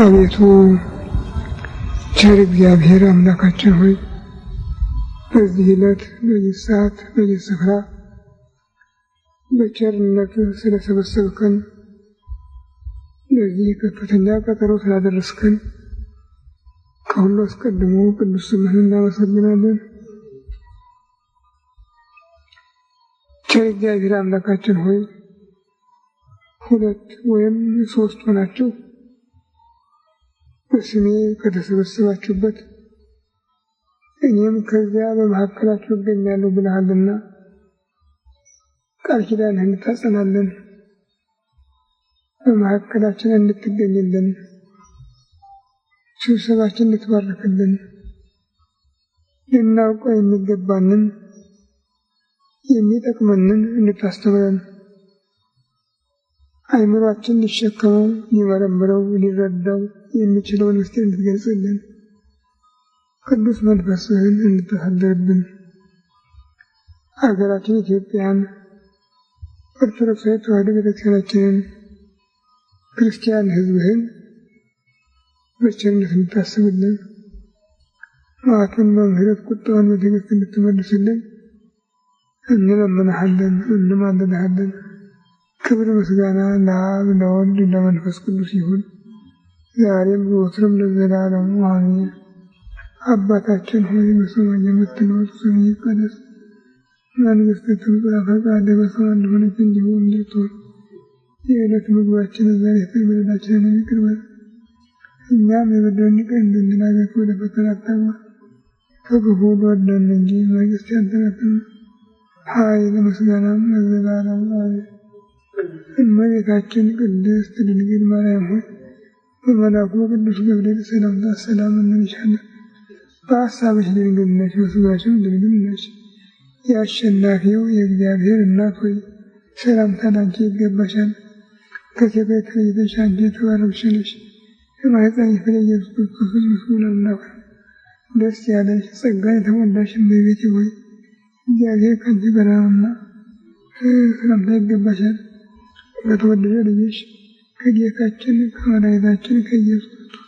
አቤቱ ቸር እግዚአብሔር አምላካችን ሆይ በዚህ ዕለት በዚህ ሰዓት በዚህ ስፍራ በቸርነት ስለሰበሰብከን ለዚህ ከፍተኛ ቀጠሮ ስላደረስከን ከሁሉ አስቀድሞ ቅዱስ ስምህን እናመሰግናለን። ቸር እግዚአብሔር አምላካችን ሆይ ሁለት ወይም ሶስት ሆናችሁ በስሜ ከተሰበሰባችሁበት እኔም ከዚያ በመካከላችሁ እገኛለሁ ብለሃልና ቃል ኪዳንህን ታጸናለን፣ በመካከላችን እንድትገኝልን፣ ስብሰባችን እንድትባርክልን፣ ልናውቀው የሚገባንን የሚጠቅመንን እንድታስተምረን፣ አእምሯችን ሊሸከመው ሊመረምረው ሊረዳው የሚችለውን ምስጢር እንድትገልጽልን፣ ቅዱስ መንፈስህን እንድታሳድርብን፣ ሀገራችን ኢትዮጵያን ኦርቶዶክሳዊ ተዋሕዶ ቤተክርስቲያናችንን ክርስቲያን ሕዝብህን በቸርነት እንድታስብልን፣ መዓቱን በምሕረት ቁጣውን በትዕግስት እንድትመልስልን እንለምንሃለን፣ እንማልድሃለን። ክብር ምስጋና ለአብ ለወልድ ለመንፈስ ቅዱስ ይሁን ዛሬም ዘወትርም ለዘላለሙ አሜን። አባታችን ሆይ በሰማይ የምትኖር ስምህ ይቀደስ፣ መንግሥትህ ትምጣ፣ ፈቃድህ በሰማይ እንደሆነች እንዲሁ በምድር ትሁን። የዕለት ምግባችንን ዛሬ ስጠን፣ በደላችንን ይቅር በለን እኛም የበደሉንን ይቅር እንደምንል፣ አቤቱ ወደ ፈተና አታግባን ከክፉ ሁሉ አድነን እንጂ መንግሥት ያንተ ናትና፣ ኃይል ምስጋናም ለዘላለሙ አሜን። እመቤታችን ቅድስት ድንግል ማርያም ሆይ በመልአኩ በቅዱስ ገብርኤል ሰላምታ ሰላም እንልሻለን። በሐሳብሽ ድንግል ነሽ፣ በሥጋሽም ድንግል ነሽ። የአሸናፊው የእግዚአብሔር እናት ሆይ ሰላምታ ላንቺ ይገባሻል። ከሴቶች ተለይተሽ አንቺ የተባረክሽ ነሽ፣ የማኅፀንሽ ፍሬ ኢየሱስ ክርስቶስ ምስጉን አምላክ ነው። ደስ ያለሽ ጸጋን የተሞላሽ እመቤቴ ሆይ እግዚአብሔር ከአንቺ ጋር ነውና ሰላምታ ይገባሻል። በተወደደ ልጅሽ ከጌታችን ከመድኃኒታችን ከኢየሱስ ክርስቶስ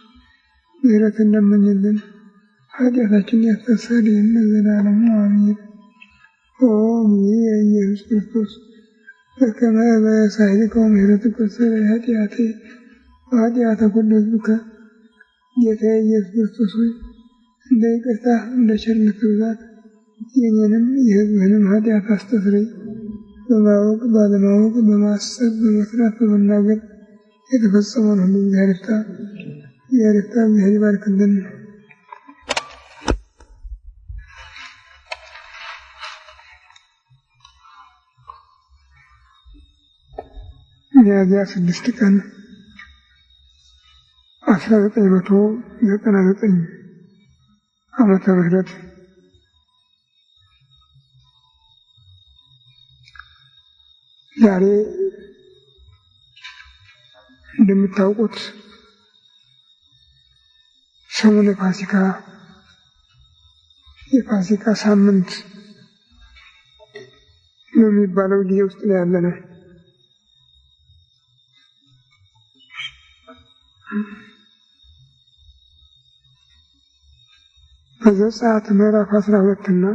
ምሕረትን ለምኝልን፣ ኃጢአታችንን ያስተሰርይልን ለዘላለሙ አሜን። ኦ ኢየሱስ ክርስቶስ በከመ በሳህልከ ወምሕረትከ ሠረይ ኃጢአቴ ወኃጢአተ ኩሉ ሕዝብከ። ጌታዬ ኢየሱስ ክርስቶስ ሆይ እንደ ይቅርታህ እንደ ቸርነትህ ብዛት የእኔንም የሕዝብህንም ኃጢአት አስተስርይ። በማወቅ ባለማወቅ በማሰብ በመስራት በመናገር የተፈጸመውን ሁሉ እግዚአብሔር ይፍታ። እግዚአብሔር ይባርክልን። ሚያዝያ 6 ቀን 1999 ዓመተ ምህረት ዛሬ እንደምታውቁት ሰሙነ የፋሲካ ሳምንት በሚባለው ጊዜ ውስጥ ነው ያለነው። በዘጸአት ምዕራፍ 12 እና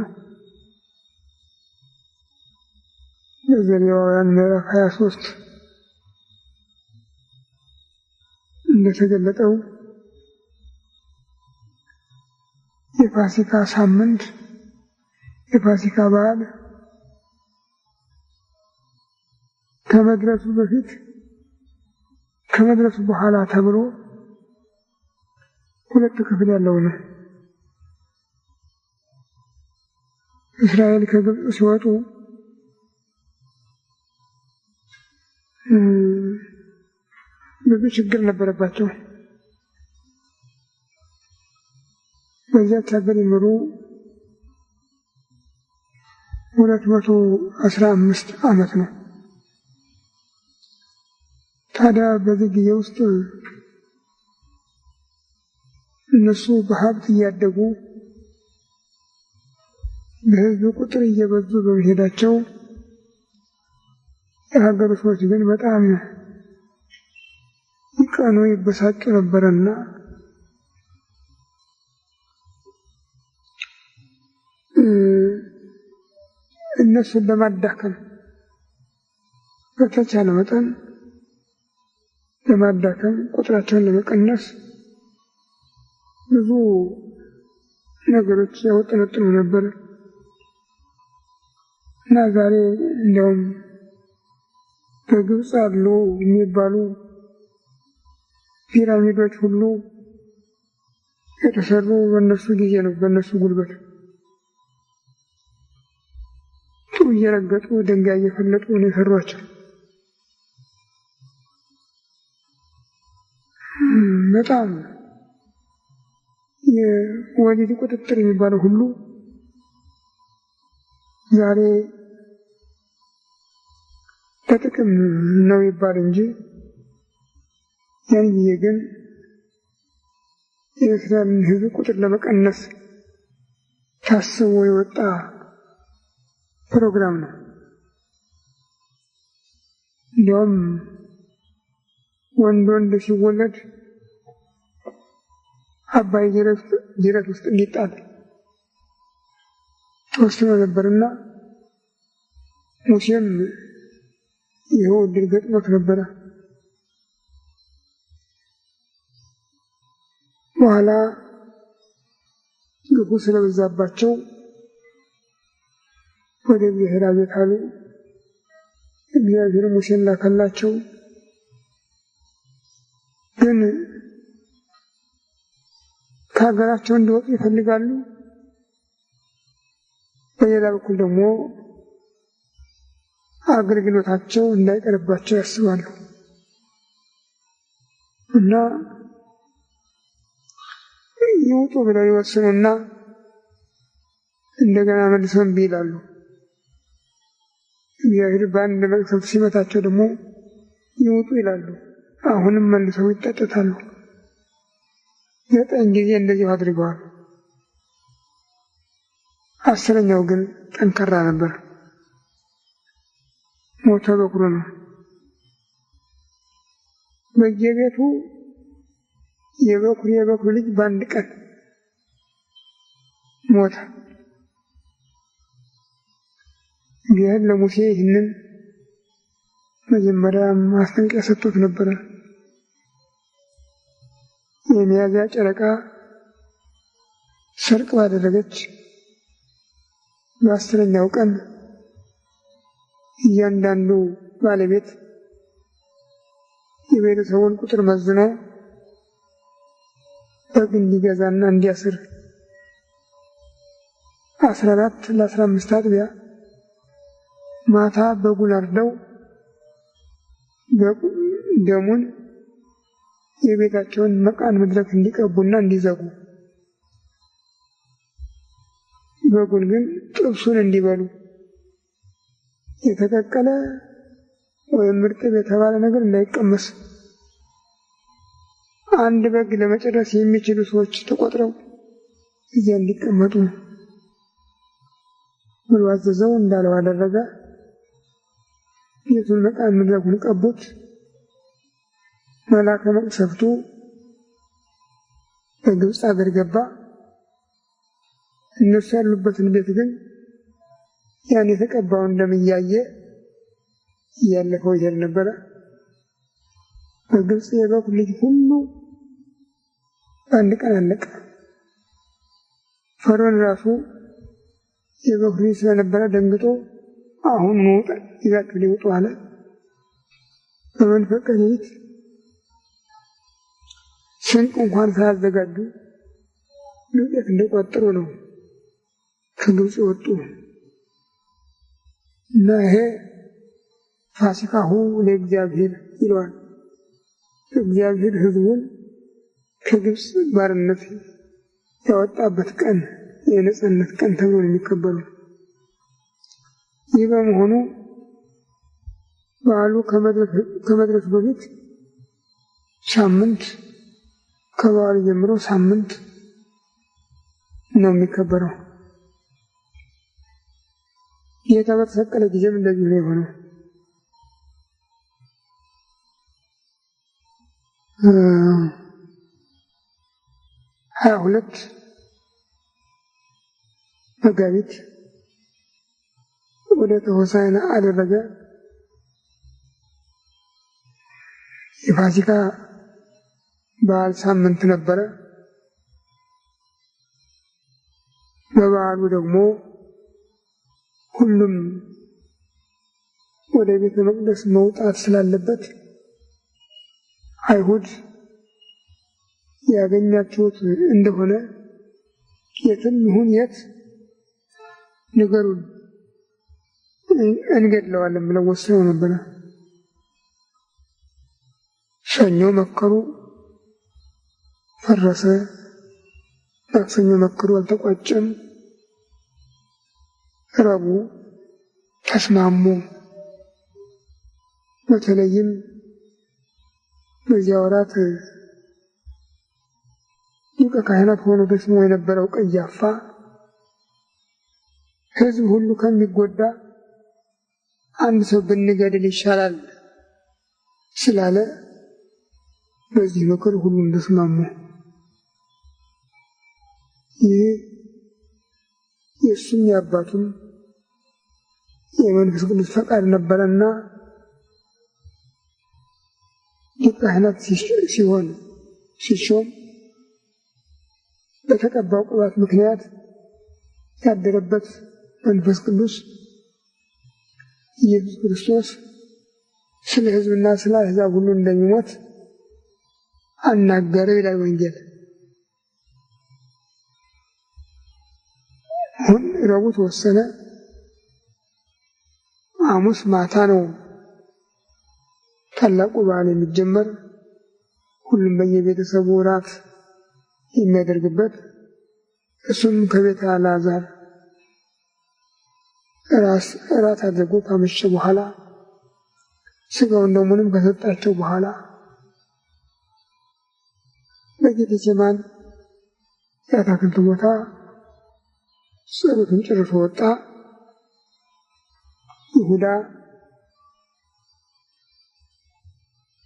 በዘሌዋውያን ምዕራፍ 23 እንደተገለጠው የፋሲካ ሳምንት የፋሲካ በዓል ከመድረሱ በፊት ከመድረሱ በኋላ ተብሎ ሁለት ክፍል ያለው ነው። እስራኤል ከግብፅ ሲወጡ ብዙ ችግር ነበረባቸው። በዚያች ሀገር የኖሩ 215 ዓመት ነው። ታዲያ በዚህ ጊዜ ውስጥ እነሱ በሀብት እያደጉ በሕዝብ ቁጥር እየበዙ በመሄዳቸው የሀገሩ ሰዎች ግን በጣም ቀኑ ይበሳጩ ነበርና እነሱን ለማዳከም በተቻለ መጠን ለማዳከም ቁጥራቸውን ለመቀነስ ብዙ ነገሮች ያወጠነጥኑ ነበር እና ዛሬ እንዲያውም በግብፅ አሉ የሚባሉ ፒራሚዶች ሁሉ የተሰሩ በእነሱ ጊዜ ነው፣ በእነሱ ጉልበት ጡብ እየረገጡ ድንጋይ እየፈለጡ ነው የሰሯቸው። በጣም የወሊድ ቁጥጥር የሚባለው ሁሉ ዛሬ ለጥቅም ነው ይባል እንጂ ያን ጊዜ ግን የእስራኤልን ሕዝብ ቁጥር ለመቀነስ ታስቦ የወጣ ፕሮግራም ነው። እንዲያውም ወንድ ሲወለድ አባይ ጅረት ውስጥ እንዲጣል ተወስኖ ነበርና ሙሴም ይኸው ዕድል ገጥሞት ነበረ። በኋላ ግፉ ስለበዛባቸው ወደ እግዚአብሔር አቤት አሉ። እግዚአብሔር ሙሴን ላከላቸው። ግን ከሀገራቸው እንዲወጡ ይፈልጋሉ። በሌላ በኩል ደግሞ አገልግሎታቸው እንዳይቀርባቸው ያስባሉ እና ይውጡ ብለው ይወስኑና እንደገና መልሰው እምቢ ይላሉ። እግዚአብሔር በአንድ መቅሰፍት ሲመታቸው ደግሞ ይውጡ ይላሉ። አሁንም መልሰው ይጠጥታሉ። 9 ጊዜ እንደዚህ አድርገዋል። 10ኛው ግን ጠንካራ ነበር። ሞተ በኩሩ ነው። በየቤቱ የበኩር ልጅ በአንድ ቀን ሞተ። እግዚአብሔር ለሙሴ ይህንን መጀመሪያ ማስጠንቀቂያ ሰጥቶት ነበረ። የሚያዝያ ጨረቃ ሰርቅ ባደረገች በ10ኛው ቀን እያንዳንዱ ባለቤት የቤተሰቡን ቁጥር መዝኖ በግ እንዲገዛና እንዲያስር 14 ለ15 አጥቢያ ማታ በጉን አርደው ደሙን የቤታቸውን መቃን መድረክ እንዲቀቡና እንዲዘጉ፣ በጉን ግን ጥብሱን እንዲበሉ፣ የተቀቀለ ወይም እርጥብ የተባለ ነገር እንዳይቀመስ፣ አንድ በግ ለመጨረስ የሚችሉ ሰዎች ተቆጥረው እዚያ እንዲቀመጡ ብሎ አዘዘው። እንዳለው አደረገ። ቤቱን መቃን መድረኩን ቀቡት። መልአከ መቅሰፍቱ በግብፅ አገር ገባ። እነሱ ያሉበትን ቤት ግን ያን የተቀባውን ደም እያየ እያለፈው ይሄድ ነበረ። በግብፅ የበኩር ልጅ ሁሉ በአንድ ቀን አለቀ። ፈርዖን ራሱ የበኩር ልጅ ስለነበረ ደንግጦ አሁን ሞተ ይዛችሁ ሊወጡ አለ። በመንፈቀ ሌሊት ስንቅ እንኳን ሳያዘጋጁ ዱቄት እንደቋጠሩ ነው ከግብፅ ወጡ እና ይሄ ፋሲካሁ ለእግዚአብሔር ይለዋል። እግዚአብሔር ሕዝቡን ከግብፅ ባርነት ያወጣበት ቀን የነጻነት ቀን ተብሎ የሚከበሩ። ይህ በመሆኑ በዓሉ ከመድረሱ በፊት ሳምንት፣ ከበዓሉ ጀምሮ ሳምንት ነው የሚከበረው። ጌታ በተሰቀለ ጊዜም እንደዚህ ነው የሆነው። 22 መጋቢት ወደ ሆሳዕና አደረገ። የፋሲካ በዓል ሳምንት ነበረ። በበዓሉ ደግሞ ሁሉም ወደ ቤተ መቅደስ መውጣት ስላለበት አይሁድ ያገኛችሁት እንደሆነ የትም ይሁን የት ንገሩን እንገድለዋለን ብለው ወስነው ነበረ። ሰኞ መከሩ፣ ፈረሰ። ማክሰኞ መከሩ፣ አልተቋጨም። ረቡዕ ተስማሙ። በተለይም በዚያ ወራት ሊቀ ካህናት ሆኖ ተሾሞ የነበረው ቀያፋ ሕዝብ ሁሉ ከሚጎዳ አንድ ሰው ብንገድል ይሻላል ስላለ በዚህ ምክር ሁሉም ተስማሙ። ይህ የእሱም የአባቱም የመንፈስ ቅዱስ ፈቃድ ነበረና ሊቀ ካህናት ሲሾም በተቀባው ቅባት ምክንያት ያደረበት መንፈስ ቅዱስ ኢየሱስ ክርስቶስ ስለ ሕዝብና ስለ አሕዛብ ሁሉ እንደሚሞት አናገረ ይላል ወንጌል። አሁን ረቡዕ ተወሰነ። ሐሙስ ማታ ነው ታላቁ በዓል የሚጀመር። ሁሉም በየቤተሰቡ እራት የሚያደርግበት፣ እሱም ከቤተ አልዓዛር እራት አድርጎ ካመሸ በኋላ ሥጋውን ደሙንም ከሰጣቸው በኋላ በጌቴሴማኒ የአትክልት ቦታ ጸሎቱን ጨርሶ ወጣ። ይሁዳ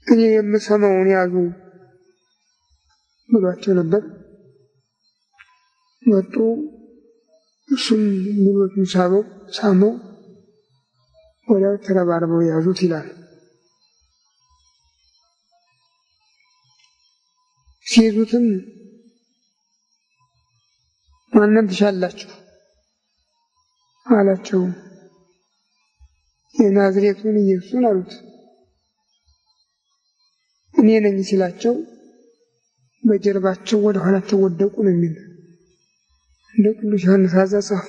እኔ የምሰማውን ያዙ ብሏቸው ነበር። መጡ። እሱም ጉልበቱን ሳመው፣ ወዲያው ተረባርበው ያዙት ይላል። ሲይዙትም ማንን ትሻላችሁ አላቸው። የናዝሬቱን ኢየሱስን አሉት። እኔ ነኝ ሲላቸው በጀርባቸው ወደ ኋላቸው ወደቁ ነው የሚል እንደ ቅዱስ ዮሐንስ አጻጻፍ።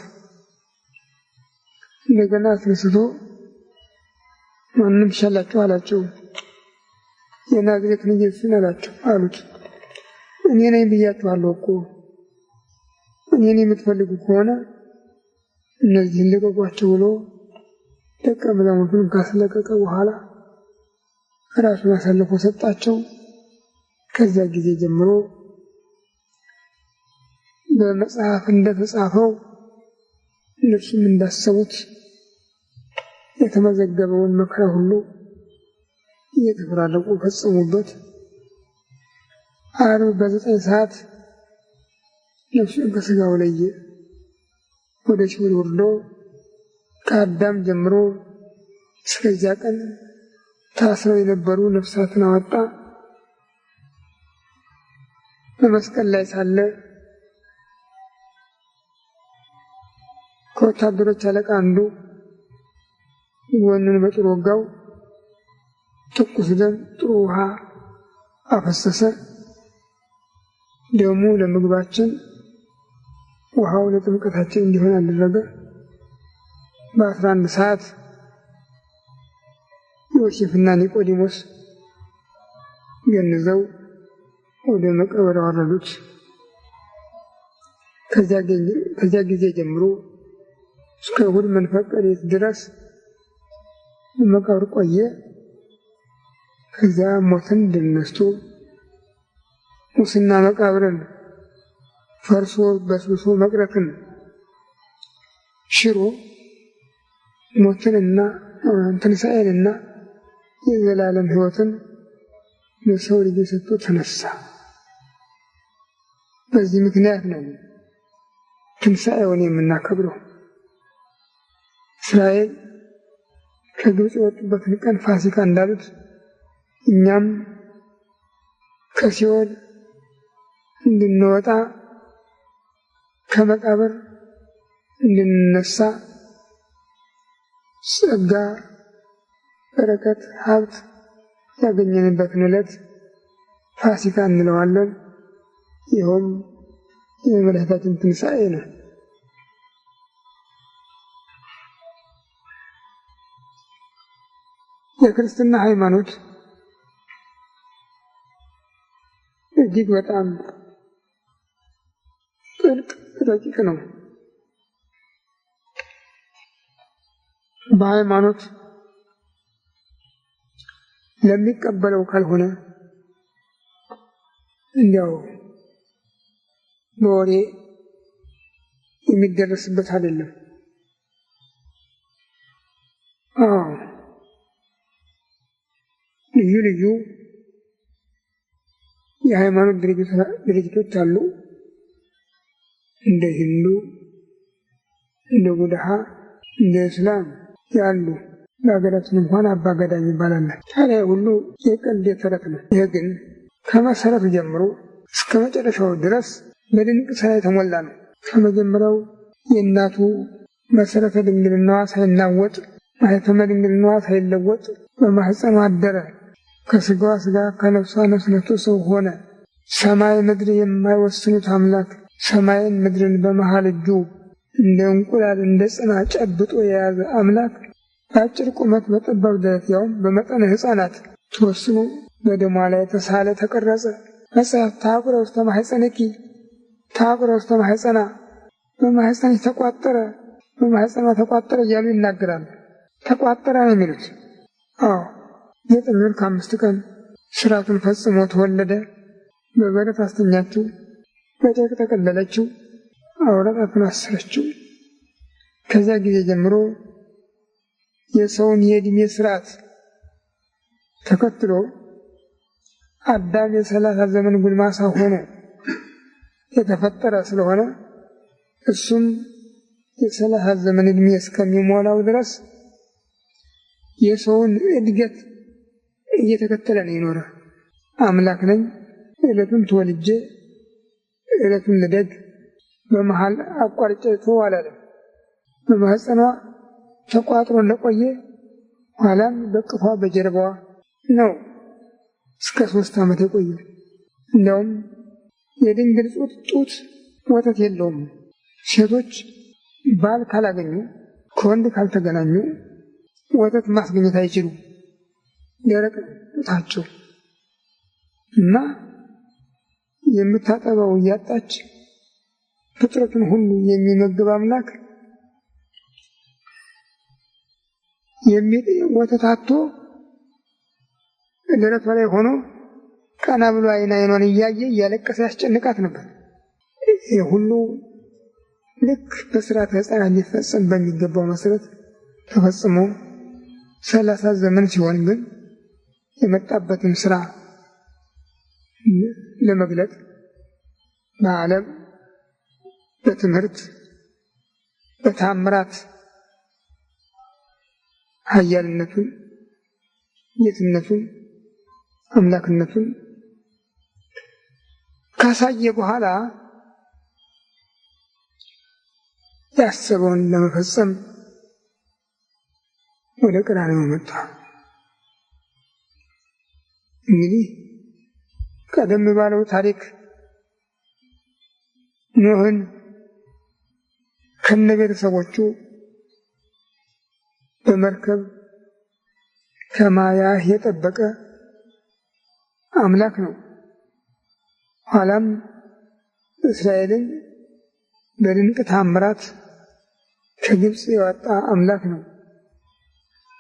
እንደገና አስነስቶ ማንን ትሻላችሁ አላቸው። የናዝሬቱን ኢየሱስን አሉት። እኔ ነኝ ብያችኋለሁ እኮ። እኔን የምትፈልጉ ከሆነ እነዚህን ልቀቋቸው ብሎ ደቀ መዛሙርቱን ካስለቀቀ በኋላ ራሱን አሳልፎ ሰጣቸው። ከዚያ ጊዜ ጀምሮ በመጽሐፍ እንደተጻፈው እነርሱም እንዳሰቡት የተመዘገበውን መከራ ሁሉ እየተፈራረቁ ፈጸሙበት። ዓርብ በ9 ሰዓት ነፍሱን ከሥጋው ለየ። ወደ ሲኦል ወርዶ ከአዳም ጀምሮ እስከዚያ ቀን ታስረው የነበሩ ነፍሳትን አወጣ። በመስቀል ላይ ሳለ ከወታደሮች አለቃ አንዱ ጎኑን በጦር ወጋው። ትኩስ ደም፣ ጥሩ ውሃ አፈሰሰ። ደሙ ለምግባችን፣ ውሃው ለጥምቀታችን እንዲሆን አደረገ። በ11 ሰዓት ዮሴፍና ኒቆዲሞስ ገንዘው ወደ መቃብር አወረዱት። ከዚያ ጊዜ ጀምሮ እስከ እሑድ መንፈቀ ሌሊት ድረስ በመቃብር ቆየ። ከዚያ ሞትን ድል ነስቶ ሙስና መቃብርን ፈርሶ በስብሶ መቅረትን ሽሮ ሞትንና ትንሣኤንና የዘላለም ሕይወትን ለሰው ልጅ ሰጥቶ ተነሳ። በዚህ ምክንያት ነው ትንሣኤውን የምናከብረው። እስራኤል ከግብፅ የወጡበትን ቀን ፋሲካ እንዳሉት እኛም ከሲኦል እንድንወጣ ከመቃብር እንድንነሳ ጸጋ፣ በረከት፣ ሀብት ያገኘንበትን ዕለት ፋሲካ እንለዋለን። ይኸውም የመድኃኒታችን ትንሣኤ ነው። የክርስትና ሃይማኖት እጅግ በጣም ጥልቅ ረቂቅ ነው። በሃይማኖት ለሚቀበለው ካልሆነ እንዲያው በወሬ የሚደረስበት አይደለም። ልዩ ልዩ የሃይማኖት ድርጅቶች አሉ። እንደ ሂንዱ፣ እንደ ቡድሃ፣ እንደ እስላም ያሉ። በሀገራችን እንኳን አባገዳ ይባላል። ታዲያ ሁሉ የቀልድ የተረት ነው። ይህ ግን ከመሰረቱ ጀምሮ እስከ መጨረሻው ድረስ በድንቅ ስራ የተሞላ ነው። ከመጀመሪያው የእናቱ መሰረተ ድንግልናዋ ሳይናወጥ፣ ማኅተመ ድንግልናዋ ሳይለወጥ በማህፀኗ አደረ። ከስጋዋ ስጋ ከነፍሷ ነፍስ ነስቶ ሰው ሆነ። ሰማይ ምድር የማይወስኑት አምላክ ሰማይን ምድርን በመሃል እጁ እንደ እንቁላል እንደ ጽና ጨብጦ የያዘ አምላክ በአጭር ቁመት በጠባብ ደረት ያውም በመጠነ ሕፃናት ተወስኖ በደሟ ላይ ተሳለ፣ ተቀረጸ። መጽሐፍ ታቁረ ውስተ ማኅፀንኪ ታቁረ ውስተ ማኅፀና፣ በማኅፀንሽ ተቋጠረ፣ በማኅፀኗ ተቋጠረ እያሉ ይናገራሉ። ተቋጠረ ነው የሚሉት። 9 ወር ከ5 ቀን ስርዓቱን ፈጽሞ ተወለደ። በበረት አስተኛችው፣ በጨርቅ ተቀለለችው፣ አውራጣቱን አሰረችው። ከዚያ ጊዜ ጀምሮ የሰውን የዕድሜ ስርዓት ተከትሎ አዳም የ30 ዘመን ጉልማሳ ሆኖ የተፈጠረ ስለሆነ እሱም የ30 ዘመን ዕድሜ እስከሚሞላው ድረስ የሰውን እድገት እየተከተለ ነው የኖረ። አምላክ ነኝ፣ ዕለቱን ተወልጄ ዕለቱን ልደግ፣ በመሃል አቋርጬ ተዋላለም። በማህፀኗ ተቋጥሮ እንደቆየ ኋላም በቅፏ በጀርባዋ ነው እስከ 3 ዓመት የቆየ። እንዲያውም የድንግል ጡት ወተት የለውም። ሴቶች ባል ካላገኙ ከወንድ ካልተገናኙ ወተት ማስገኘት አይችሉም። ደረቅ ጡታቸው እና የምታጠባው እያጣች ፍጥረቱን ሁሉ የሚመግብ አምላክ ወተት አጥቶ ደረቷ ላይ ሆኖ ቀና ብሎ አይኗን እያየ እያለቀሰ ያስጨንቃት ነበር። ይህ ሁሉ ልክ በስርዓተ ሕፃናት ሊፈጸም በሚገባው መሰረት ተፈጽሞ 30 ዘመን ሲሆን ግን የመጣበትን ስራ ለመግለጥ በዓለም በትምህርት በታምራት ኃያልነቱን፣ ጌትነቱን፣ አምላክነቱን ካሳየ በኋላ ያሰበውን ለመፈጸም ወደ ቀራንዮ መጣ። እንግዲህ ቀደም ባለው ታሪክ ኖህን ከነቤተሰቦቹ በመርከብ ከማያህ የጠበቀ አምላክ ነው። ኋላም እስራኤልን በድንቅ ታምራት ከግብፅ ያወጣ አምላክ ነው።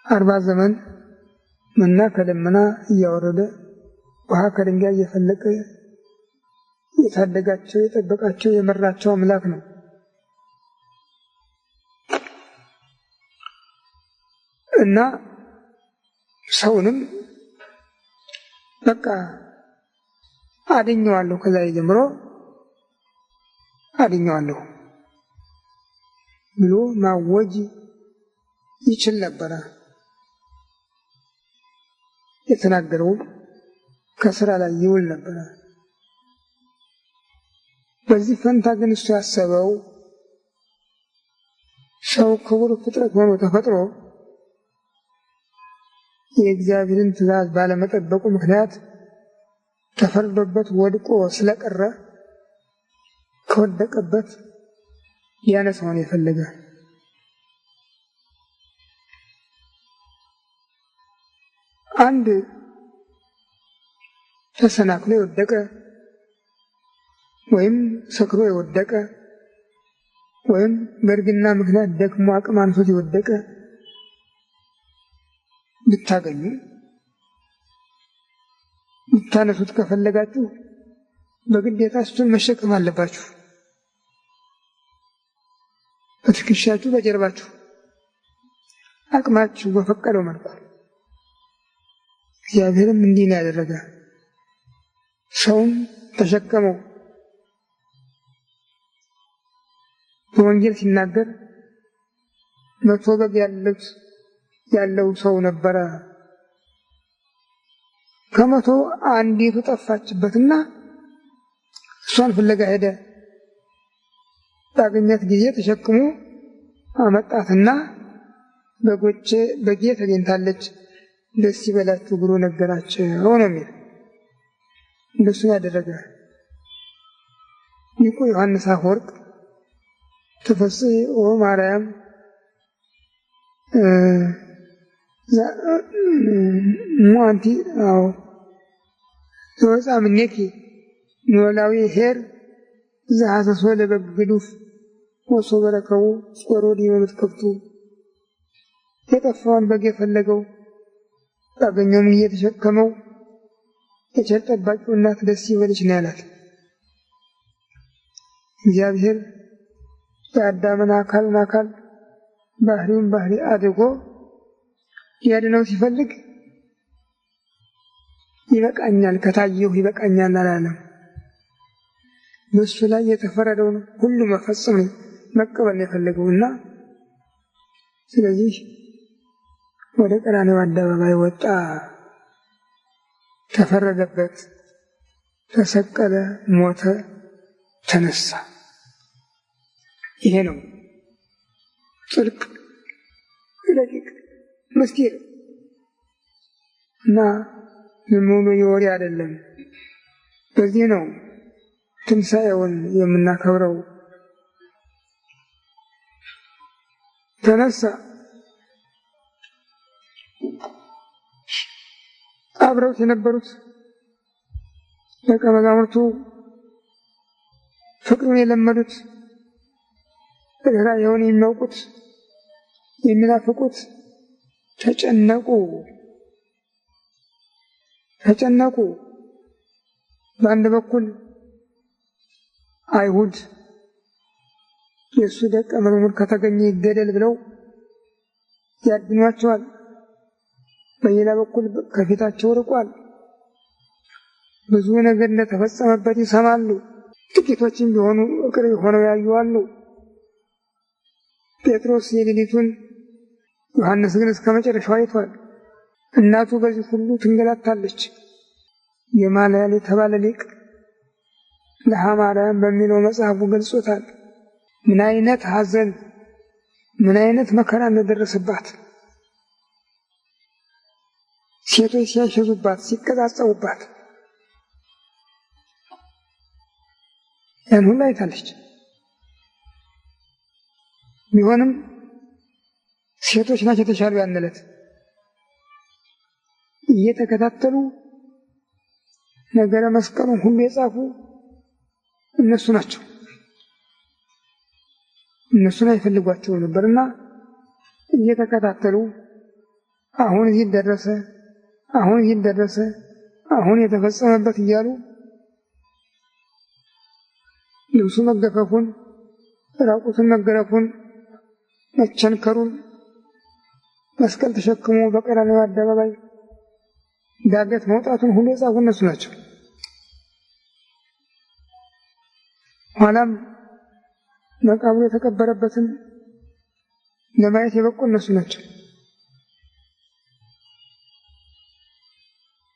40 ዘመን መና ከደመና እያወረደ ውሃ ከድንጋይ እየፈለቀ የታደጋቸው የጠበቃቸው የመራቸው አምላክ ነው። እና ሰውንም በቃ አድኜዋለሁ፣ ከዛሬ ጀምሮ አድኜዋለሁ ብሎ ማወጅ ይችል ነበረ። የተናገረው ከስራ ላይ ይውል ነበረ። በዚህ ፈንታ ግን እሱ ያሰበው ሰው ክቡር ፍጥረት ሆኖ ተፈጥሮ የእግዚአብሔርን ትእዛዝ ባለመጠበቁ ምክንያት ተፈርዶበት ወድቆ ስለቀረ ከወደቀበት ሊያነሳው ነው የፈለገ። አንድ ተሰናክሎ የወደቀ ወይም ሰክሮ የወደቀ ወይም በእርግና ምክንያት ደክሞ አቅም አንሶት የወደቀ ብታገኙ ብታነሱት ከፈለጋችሁ በግዴታ እሱን መሸከም አለባችሁ። በትከሻችሁ፣ በጀርባችሁ አቅማችሁ በፈቀደው መልኩ። እግዚአብሔርም እንዲህ ነው ያደረገ። ሰውን ተሸከመው። በወንጌል ሲናገር 100 በግ ያለው ሰው ነበረ። ከ100 አንዲቱ ጠፋችበትና እሷን ፍለጋ ሄደ። ባገኛት ጊዜ ተሸክሞ አመጣትና በጌ ተገኝታለች፣ ደስ ይበላችሁ ብሎ ነገራቸው ነው የሚል። እንደሱ ያደረገ ሊቁ ዮሐንስ አፈወርቅ ተፈሥሒ ኦ ማርያም ሟንቲ ዘወፃ እምኔኪ ኖላዊ ኄር ዘሐሰሶ ለበግ ግዱፍ ወሶበ ረከቡ ጾሮ ዲበ ምትከፍቱ። የጠፋውን በግ የፈለገው ባገኘውም እየተሸከመው የቸር ጠባቂው እናት ደስ ይበልሽ ነው ያላት። እግዚአብሔር የአዳምን አካል ባህሪውን ባህሪ አድርጎ ሊያድነው ሲፈልግ ይበቃኛል፣ ከታየሁ ይበቃኛል አላለም። በእሱ ላይ የተፈረደውን ሁሉ መፈጸም መቀበል ነው የፈለገውና ስለዚህ ወደ ቀራንዮ አደባባይ ወጣ። ተፈረደበት፣ ተሰቀለ፣ ሞተ፣ ተነሳ። ይሄ ነው ጽድቅ ረቂቅ ምስጢር እና ዝም ብሎ የወሬ አይደለም። በዚህ ነው ትንሣኤውን የምናከብረው። ተነሳ። አብረውት የነበሩት ደቀ መዛሙርቱ ፍቅሩን የለመዱት ርኅራኄውን የሚያውቁት የሚናፍቁት ተጨነቁ። በአንድ በኩል አይሁድ የእሱ ደቀ መዝሙር ከተገኘ ይገደል ብለው ያድኗቸዋል። በሌላ በኩል ከፊታቸው ርቋል። ብዙ ነገር እንደተፈጸመበት ይሰማሉ። ጥቂቶችም ቢሆኑ ቅርብ ሆነው ያዩዋሉ። ጴጥሮስ የሌሊቱን፣ ዮሐንስ ግን እስከ መጨረሻው አይቷል። እናቱ በዚህ ሁሉ ትንገላታለች። የማልያል የተባለ ሊቅ ለሐማርያም በሚለው መጽሐፉ ገልጾታል። ምን አይነት ሐዘን ምን አይነት መከራ እንደደረሰባት፣ ሴቶች ሲያሸዙባት፣ ሲቀጣጸቡባት ያን ሁሉ አይታለች። ቢሆንም ሴቶች ናቸው የተሻሉ ያንለት እየተከታተሉ ነገረ መስቀሉን ሁሉ የጻፉ እነሱ ናቸው። እነሱን አይፈልጓቸው ነበርና እየተከታተሉ አሁን ይህ ደረሰ፣ አሁን ይህ ደረሰ፣ አሁን የተፈጸመበት እያሉ ልብሱ መገፈፉን፣ ራቁቱን መገረፉን፣ መቸንከሩን መስቀል ተሸክሞ በቀራንዮ አደባባይ ዳገት መውጣቱን ሁሉ የጻፉ እነሱ ናቸው። ኋላም መቃብሩ የተቀበረበትን ለማየት የበቁ እነሱ ናቸው።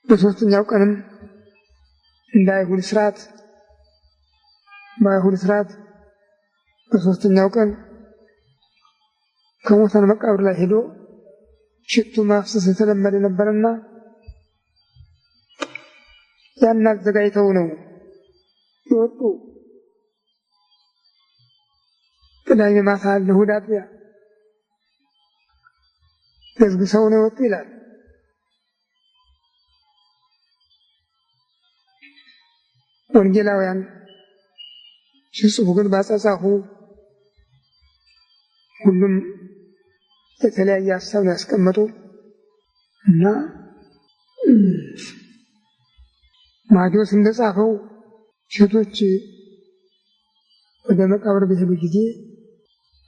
በሶስተኛው ቀንም እንደ አይሁድ ስርዓት በሶስተኛው ቀን ከሙታን መቃብር ላይ ሄዶ ሽቱ ማፍሰስ የተለመደ ነበርና ያን አዘጋጅተው ነው የወጡ። ቅዳሜ ማታ ለእሑድ አጥቢያ ገዝግሰው ነው የወጡ ይላል። ወንጌላውያን ሲጽፉ ግን ባጻጻፉ ሁሉም የተለያየ ሀሳብ ነው ያስቀመጡ እና ማቴዎስ እንደጻፈው ሴቶች ወደ መቃብር በሄዱ ጊዜ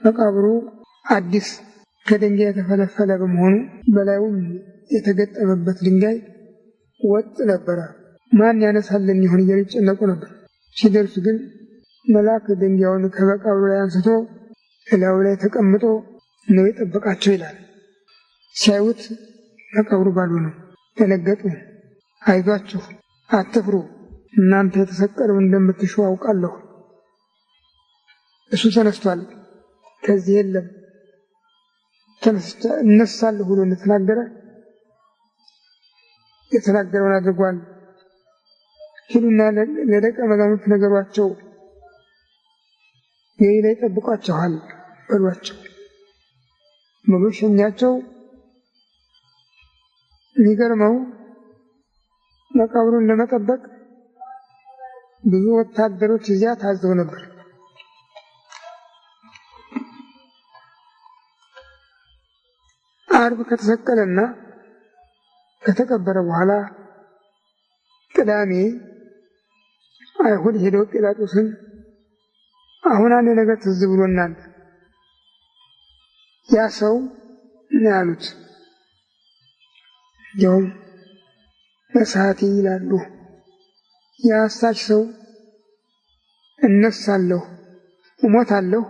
መቃብሩ አዲስ ከድንጋይ የተፈለፈለ በመሆኑ በላዩም የተገጠመበት ድንጋይ ወጥ ነበረ። ማን ያነሳልን ይሆን እያሉ ይጨነቁ ነበር። ሲደርሱ ግን መልአክ ድንጋዩን ከመቃብሩ ላይ አንስቶ እላዩ ላይ ተቀምጦ ነው የጠበቃቸው ይላል። ሲያዩት መቃብሩ ባዶ ነው። ደነገጡ። አይዟችሁ፣ አትፍሩ፣ እናንተ የተሰቀለው እንደምትሹ አውቃለሁ። እሱ ተነስቷል፣ ከዚህ የለም፣ እነሳለሁ ብሎ እንደተናገረ የተናገረውን አድርጓል። ሂዱና ለደቀ መዛሙርት ነገሯቸው፣ ገሊላ ይጠብቋቸዋል በሏቸው ብሎ ሸኛቸው። የሚገርመው መቃብሩን ለመጠበቅ ብዙ ወታደሮች እዚያ ታዘው ነበር። ዓርብ ከተሰቀለና ከተቀበረ በኋላ ቅዳሜ አይሁድ ሄደው ጲላጦስን አሁን አንድ ነገር ትዝ ብሎናል፣ ያ ሰው ነው ያሉት። እንዲያውም በሰዓቴ ይላሉ፣ ያ አሳች ሰው እነሳለሁ፣ እሞታለሁ፣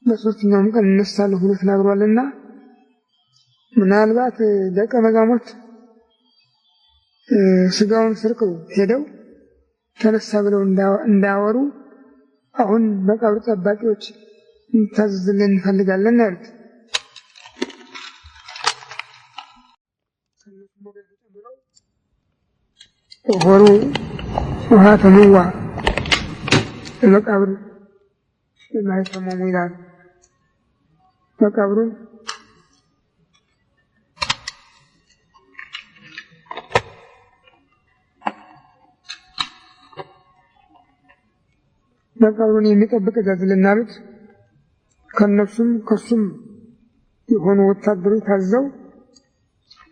በሦስተኛውም ቀን እነሳለሁ ብሎ ተናግሯልና ምናልባት ደቀ መዛሙርት ስጋውን ስርቀው ሄደው ተነሳ ብለው እንዳያወሩ አሁን መቃብር ጠባቂዎች እንታዘዝልን እንፈልጋለን ያሉት። ሆሩ ውሃ ተመዋ መቃብር የማይተመሙ ይላል። መቃብሩን መቃብሩን የሚጠብቅ እዘዝልን አሉት። ከነሱም ከሱም የሆኑ ወታደሮች ታዘው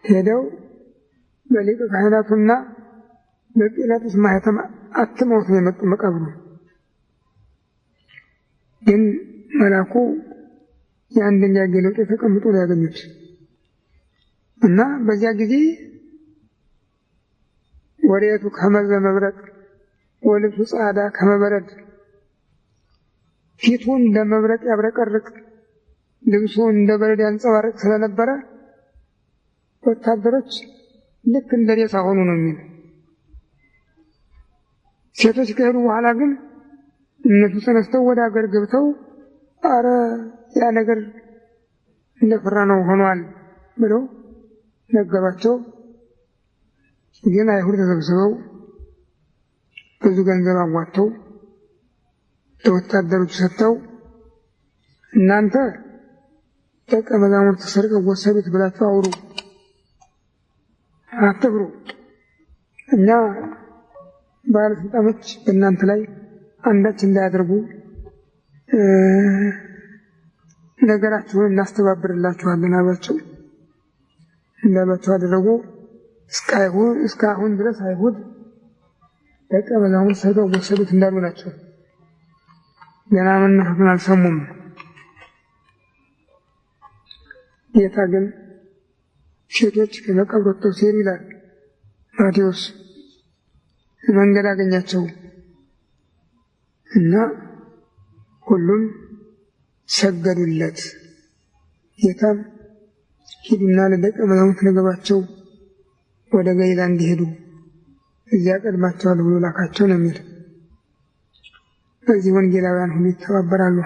ሄደው በሊቀ ካህናቱና በጲላጦስ ማኅተም አትመውት ነው የመጡ። መቃብሩ ግን መልአኩ የአንድ ድንጋይ ገልጦ ተቀምጦ ነው ያገኙት እና በዚያ ጊዜ ወሬቱ ከመዘ መብረቅ ወልብሱ ጻዕዳ ከመበረድ፣ ፊቱ እንደ መብረቅ ያብረቀርቅ፣ ልብሱ እንደ በረድ ያንጸባርቅ ስለነበረ ወታደሮች ልክ እንደ ሬሳ ሆኑ ነው የሚል። ሴቶች ከሄዱ በኋላ ግን እነሱ ተነስተው ወደ አገር ገብተው አረ ያ ነገር እንደፈራ ነው ሆኗል ብለው ነገሯቸው። ግን አይሁድ ተሰብስበው ብዙ ገንዘብ አዋጥተው ለወታደሮች ሰጥተው እናንተ ደቀ መዛሙርት ተሰርቀው ወሰዱት ብላችሁ አውሩ፣ አትፍሩ፣ እኛ ባለስልጣኖች በእናንተ ላይ አንዳች እንዳያደርጉ ነገራችሁን እናስተባብርላችኋለን አሏቸው። እንዳሏቸው አደረጉ። እስካሁን ድረስ አይሁድ ደቀ መዛሙርት ሰርቀው ወሰዱት እንዳሉ ናቸው። ገና መነሳቱን አልሰሙም። ጌታ ግን ሴቶች ከመቃብር ወጥተው ሲሄዱ ይላል ማቴዎስ መንገድ አገኛቸው እና ሁሉም ሰገዱለት። ጌታም ሂዱና ለደቀ መዛሙርት ንገሯቸው ወደ ገሊላ እንዲሄዱ እዚያ ቀድማቸዋለሁ ብሎ ላካቸው ነው የሚል። በዚህ ወንጌላውያን ሁሉ ይተባበራሉ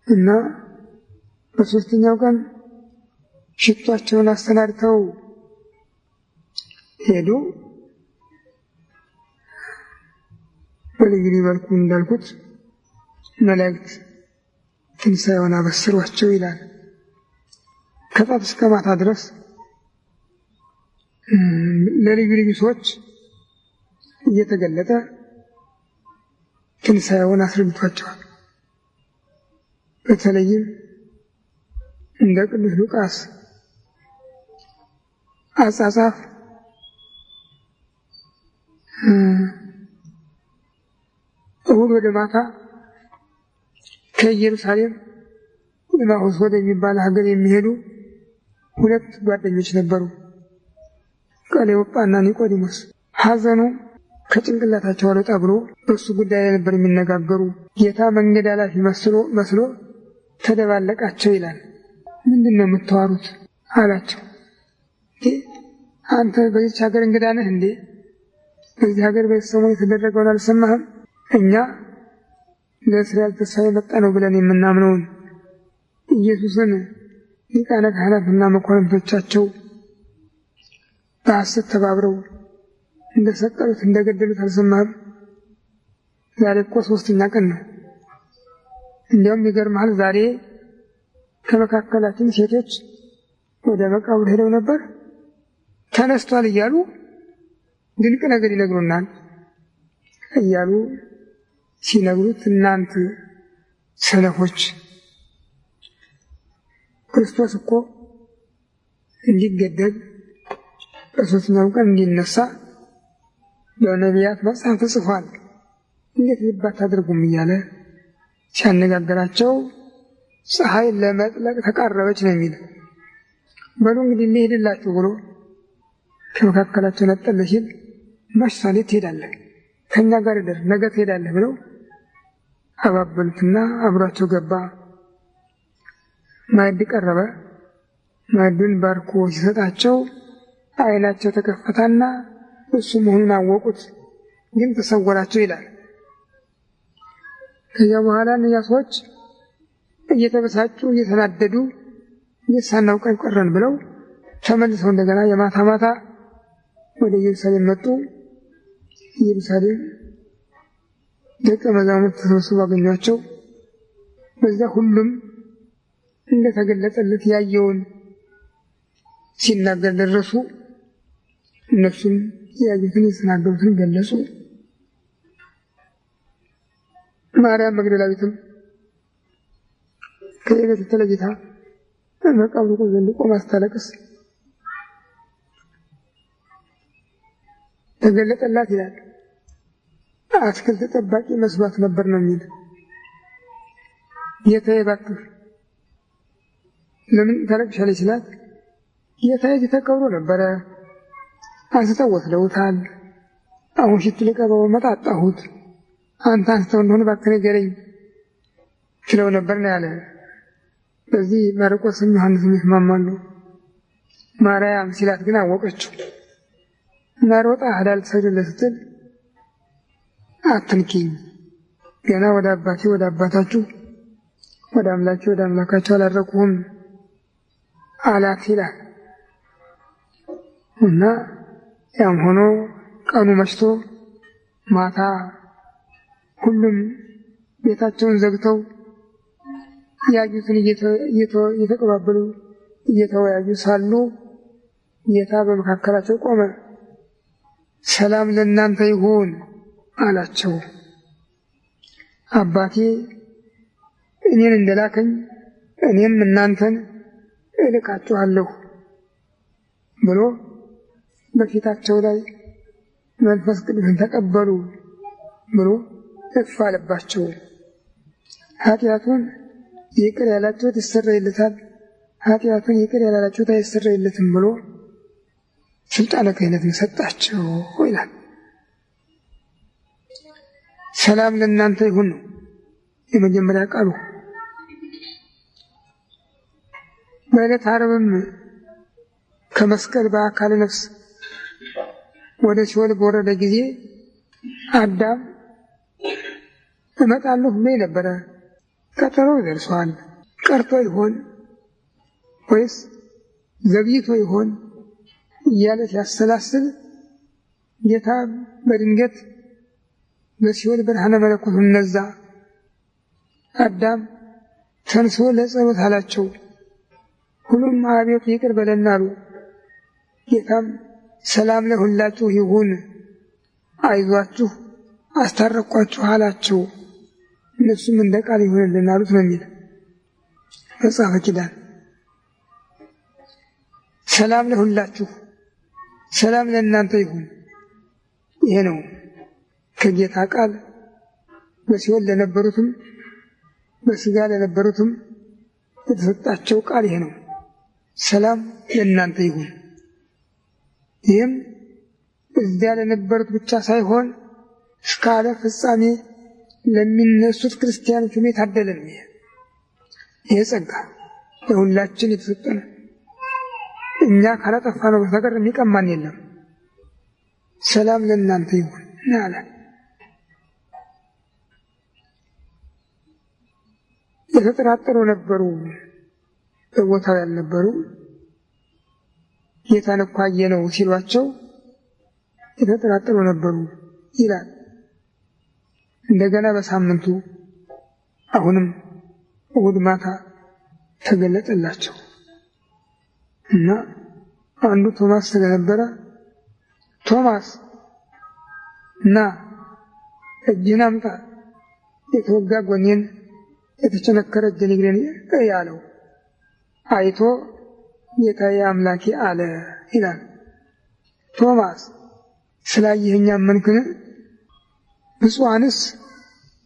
እና በሶስተኛው ቀን ሽቷቸውን አሰናድተው ሄዱ። በልዩ መልኩ እንዳልኩት መላእክት ትንሣኤውን አበስሯቸው ይላል። ከጠዋት እስከ ማታ ድረስ ለልዩ ልዩ ሰዎች እየተገለጠ ትንሣኤውን አስረድቷቸዋል። በተለይም እንደ ቅዱስ ሉቃስ አጻጻፍ እሑድ ወደ ማታ ከኢየሩሳሌም ኤማሁስ ወደሚባል ሀገር የሚሄዱ ሁለት ጓደኞች ነበሩ፣ ቀሌዮጳና ኒቆዲሞስ። ሐዘኑ ከጭንቅላታቸው አልወጣ ብሎ በእሱ ጉዳይ ላይ ነበር የሚነጋገሩ። ጌታ መንገድ አላፊ መስሎ ተደባለቃቸው ይላል። ምንድን ነው የምታወሩት አላቸው። አንተ በዚች ሀገር እንግዳ ነህ እንዴ? በዚህ ሀገር በሰሞኑ የተደረገውን አልሰማህም? እኛ ለእስራኤል ተስፋ የመጣ ነው ብለን የምናምነውን ኢየሱስን ሊቃነ ካህናትና መኳንንቶቻቸው በሐሰት ተባብረው እንደሰቀሉት እንደገደሉት አልሰማህም? ዛሬ እኮ 3ኛ ቀን ነው። እንዲያውም ይገርምሃል፣ ዛሬ ከመካከላችን ሴቶች ወደ መቃብር ሄደው ነበር፣ ተነስቷል እያሉ ድንቅ ነገር ይነግሩናል እያሉ ሲነግሩት፣ እናንተ ሰነፎች ክርስቶስ እኮ እንዲገደል በ3ኛው ቀን እንዲነሳ በነቢያት መጽሐፍ ተጽፏል፣ እንዴት ልብ አታደርጉም እያለ ሲያነጋግራቸው ፀሐይ ለመጥለቅ ተቃረበች ነው የሚል። በሉ እንግዲህ እንሄድላችሁ ብሎ ከመካከላቸው ነጠለ ሲል መሽቷል፣ ትሄዳለህ፣ ከእኛ ጋር እደር፣ ነገ ትሄዳለህ ብለው አባበሉትና አብሯቸው ገባ። ማዕድ ቀረበ። ማዕዱን ባርኮ ሲሰጣቸው ዓይናቸው ተከፈታና እሱ መሆኑን አወቁት፣ ግን ተሰወራቸው ይላል። ከዚያ በኋላ እነዚያ ሰዎች እየተበሳጩ እየተናደዱ ሳናውቅ ቀረን ብለው ተመልሰው እንደገና የማታ ማታ ወደ ኢየሩሳሌም መጡ። ኢየሩሳሌም ደቀ መዛሙርት ተሰብስበው አገኟቸው። በዛ ሁሉም እንደተገለጸለት ያየውን ሲናገር ደረሱ። እነሱም ያዩትን የተናገሩትን ገለጹ። ማርያም መግደላዊትም ከሌሎቹ ተለይታ በመቃብሩ ዘንድ ቆማ ስታለቅስ ተገለጠላት ይላል። አትክልት ጠባቂ መስሏት ነበር ነው የሚል። ጌታዬ እባክህ ለምን ታለቅሻለች ሲላት፣ ጌታዬ ተቀብሮ ነበረ፣ አንስተው ወስደውታል፣ አሁን ሽቱ ልቀባው መጣ አጣሁት፣ አንተ አንስተው እንደሆነ እባክህ ንገረኝ ትለው ነበር ነው ያለ። በዚህ ማርቆስም ዮሐንስም ይስማማሉ። ማርያም ሲላት ግን አወቀችው። ናሮጣ ሄዳ ልትሰግድለት ስትል አትንኪኝ፣ ገና ወደ አባቴ ወደ አባታችሁ ወደ አምላኬ ወደ አምላካችሁ አላረቁም አላት ይላል። እና ያም ሆኖ ቀኑ መሽቶ ማታ ሁሉም ቤታቸውን ዘግተው ያዩትን እየተቀባበሉ እየተወያዩ ሳሉ ጌታ በመካከላቸው ቆመ። ሰላም ለእናንተ ይሁን አላቸው። አባቴ እኔን እንደላከኝ እኔም እናንተን እልካችኋለሁ ብሎ በፊታቸው ላይ መንፈስ ቅዱስን ተቀበሉ ብሎ እፍ አለባቸው። ኃጢአቱን ይቅር ያላችሁት ይሰረይለታል፣ ኃጢአቱን ይቅር ያላላችሁት አይሰረይለትም ብሎ ስልጣነ ክህነትን ሰጣቸው ይላል። ሰላም ለእናንተ ይሁን ነው የመጀመሪያ ቃሉ። በዕለተ ዓርብም ከመስቀል በአካለ ነፍስ ወደ ሲኦል በወረደ ጊዜ አዳም እመጣለሁ ብሎ ነበረ። ቀጠሮ ደርሷል። ቀርቶ ይሆን ወይስ ዘግይቶ ይሆን እያለ ሲያሰላስል ጌታ በድንገት በሲኦል ብርሃነ መለኮቱን ነዛ። አዳም ተንሥኦ ለጸሎት አላቸው። ሁሉም አቤቱ ይቅር በለን አሉ። ጌታም ሰላም ለሁላችሁ ይሁን፣ አይዟችሁ አስታረኳችሁ አላቸው። እነሱም እንደ ቃል ይሆንልን አሉት ነው የሚል መጽሐፈ ኪዳን። ሰላም ለሁላችሁ፣ ሰላም ለእናንተ ይሁን። ይሄ ነው ከጌታ ቃል በሲኦል ለነበሩትም በስጋ ለነበሩትም የተሰጣቸው ቃል ይሄ ነው። ሰላም ለእናንተ ይሁን። ይህም እዚያ ለነበሩት ብቻ ሳይሆን እስከ ዓለም ፍጻሜ ለሚነሱት ክርስቲያኖች ሁሉ የታደለ ነው። ይሄ ጸጋ ለሁላችን የተሰጠ ነው። እኛ ካላጠፋነው በስተቀር የሚቀማን የለም። ሰላም ለእናንተ ይሁን አለ። የተጠራጠሩ ነበሩ፣ በቦታው ያልነበሩ። ጌታን እኮ አየነው ሲሏቸው የተጠራጠሩ ነበሩ ይላል። እንደገና በሳምንቱ አሁንም እሑድ ማታ ተገለጠላቸው እና አንዱ ቶማስ ስለነበረ ቶማስ እና እጅህን አምጣ፣ የተወጋ ጎኔን የተቸነከረ እጄን እግሬን ያለው አይቶ ጌታዬ አምላኬ አለ ይላል። ቶማስ ስላየኸኝ አመንክን? ብፁዓንስ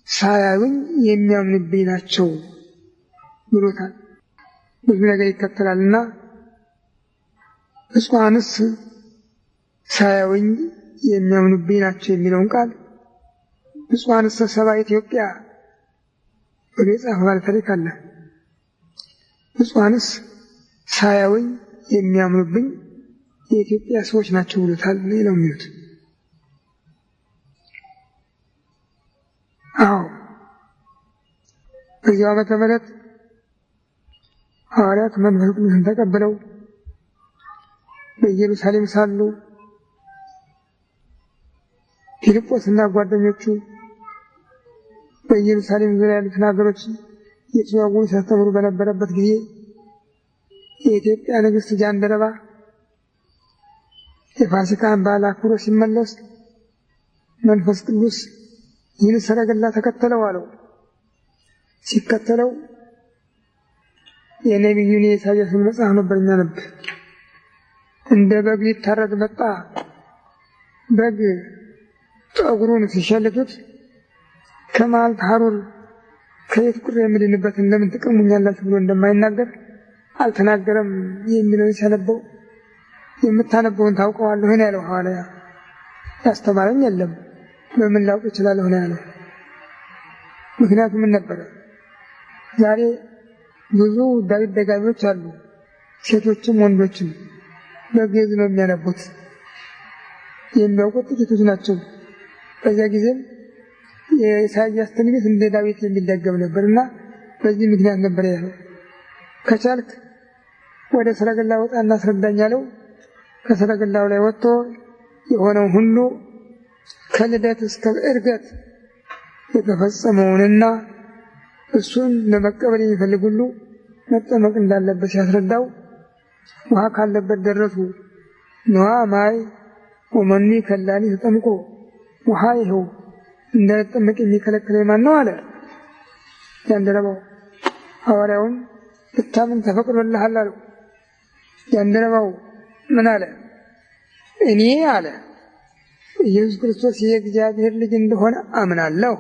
ሳያዩኝ የሚያምኑብኝ ናቸው ብሎታል። ብዙ ነገር ይከተላልና ብፁዓንስ ሳያዩኝ የሚያምኑብኝ ናቸው የሚለውን ቃል ብፁዓንስ ሰብአ ኢትዮጵያ ብሎ የጻፈ ባለታሪክ አለ። ብፁዓንስ ሳያዩኝ የሚያምኑብኝ የኢትዮጵያ ሰዎች ናቸው ብሎታል ነው የሚሉት። አዎ በዚያው ዓመተ ምሕረት ሐዋርያት መንፈስ ቅዱስን ተቀብለው በኢየሩሳሌም ሳሉ ፊልጶስና ጓደኞቹ በኢየሩሳሌም ዙሪያ ያሉትን ሀገሮች እየተዘዋወሩ ሲያስተምሩ በነበረበት ጊዜ የኢትዮጵያ ንግሥት ጃንደረባ የፋሲካን በዓል አክብሮ ሲመለስ መንፈስ ቅዱስ ይህን ሰረገላ ተከተለው አለው። ሲከተለው የነቢዩን የኢሳይያስን መጽሐፍ ነበር የሚያነብ። እንደ በግ ሊታረድ መጣ። በግ ጠጉሩን ሲሸልቱት ከመዓል ሐሩር ከየት ቁር የምድንበትን ለምን ትቀሙኛላችሁ ብሎ እንደማይናገር አልተናገረም የሚለውን ሲያነበው የምታነበውን ታውቀዋለህ ነው ያለው ሐዋርያ። ያስተማረኝ የለም በምን ላውቅ እችላለሁ ነው ያለው። ምክንያቱም ምን ነበረ? ዛሬ ብዙ ዳዊት ደጋሚዎች አሉ፣ ሴቶችም ወንዶችም በግዕዝ ነው የሚያነቡት። የሚያውቁት ጥቂቶች ናቸው። በዚያ ጊዜም የኢሳይያስ ትንቢት እንደ ዳዊት የሚደገም ነበርና በዚህ ምክንያት ነበር ያለው። ከቻልክ ወደ ሰረገላ ወጣና አስረዳኝ አለው። ከሰረገላው ላይ ወጥቶ የሆነው ሁሉ ከልደት እስከ ዕርገት የተፈጸመውንና እሱን ለመቀበል የሚፈልግ ሁሉ መጠመቅ እንዳለበት ሲያስረዳው ውሃ ካለበት ደረሱ። ንዋ ማይ ወመኒ ከላኒ ተጠምቆ ውሃ ይኸው እንዳይጠመቅ የሚከለክለኝ ማን ነው አለ ጃንደረባው። ሐዋርያውን ብታምን ተፈቅዶልሃል አለው። ጃንደረባው ምን አለ? እኔ አለ ኢየሱስ ክርስቶስ የእግዚአብሔር ልጅ እንደሆነ አምናለሁ።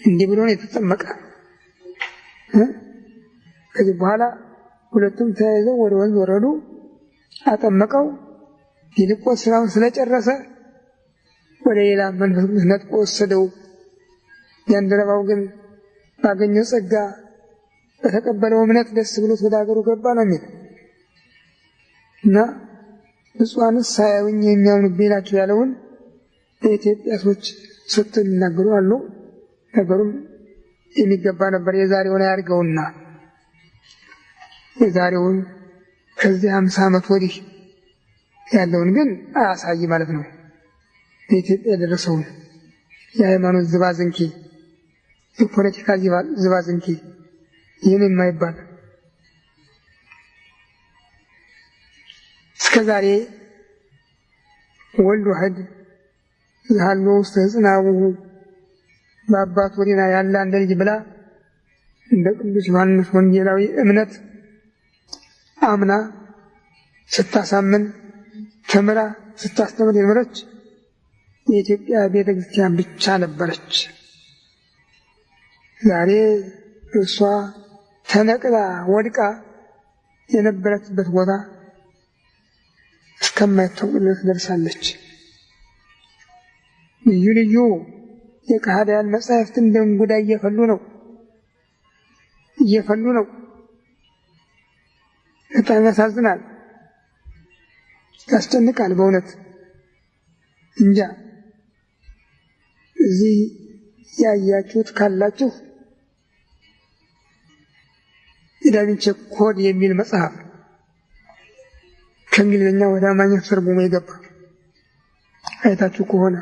እንዲህ ብሎ ነው የተጠመቀ። ከዚህ በኋላ ሁለቱም ተያይዘው ወደ ወንዝ ወረዱ። አጠመቀው። ፊልጶስ ስራውን ስለጨረሰ ወደ ሌላ መንፈስ ቅዱስ ነጥቆ ወሰደው። ጃንደረባው ግን ባገኘው ጸጋ በተቀበለው እምነት ደስ ብሎት ወደ ሀገሩ ገባ ነው የሚል እና ብፁዓንስ ሳያዩኝ የሚያምኑብኝ ናቸው ያለውን የኢትዮጵያ ሰዎች ሰጥተው የሚናገሩ አሉ። ነገሩም የሚገባ ነበር። የዛሬውን አያድርገውና የዛሬውን ከዚህ 50 ዓመት ወዲህ ያለውን ግን አያሳይ ማለት ነው። በኢትዮጵያ የደረሰውን የሃይማኖት ዝባዝንኪ፣ የፖለቲካ ዝባዝንኪ ይህን የማይባል እስከዛሬ ወልድ ዋሕድ ያሉ ውስጥ ሕፅናውሁ በአባቱ ወዲና ያለ አንድ ልጅ ብላ እንደ ቅዱስ ዮሐንስ ወንጌላዊ እምነት አምና ስታሳምን ተምራ ስታስተምር የኖረች የኢትዮጵያ ቤተክርስቲያን ብቻ ነበረች። ዛሬ እሷ ተነቅላ ወድቃ የነበረችበት ቦታ እስከማይታወቅ ድረስ ደርሳለች። ልዩ ልዩ የከሃዲያን መጻሕፍት እንደ እንጉዳይ እየፈሉ ነው። በጣም ያሳዝናል፣ ያስጨንቃል በእውነት እንጃ። እዚህ ያያችሁት ካላችሁ የዳቪንቺ ኮድ የሚል መጽሐፍ ከእንግሊዝኛ ወደ አማርኛ ተርጉሞ የገባ አይታችሁ ከሆነ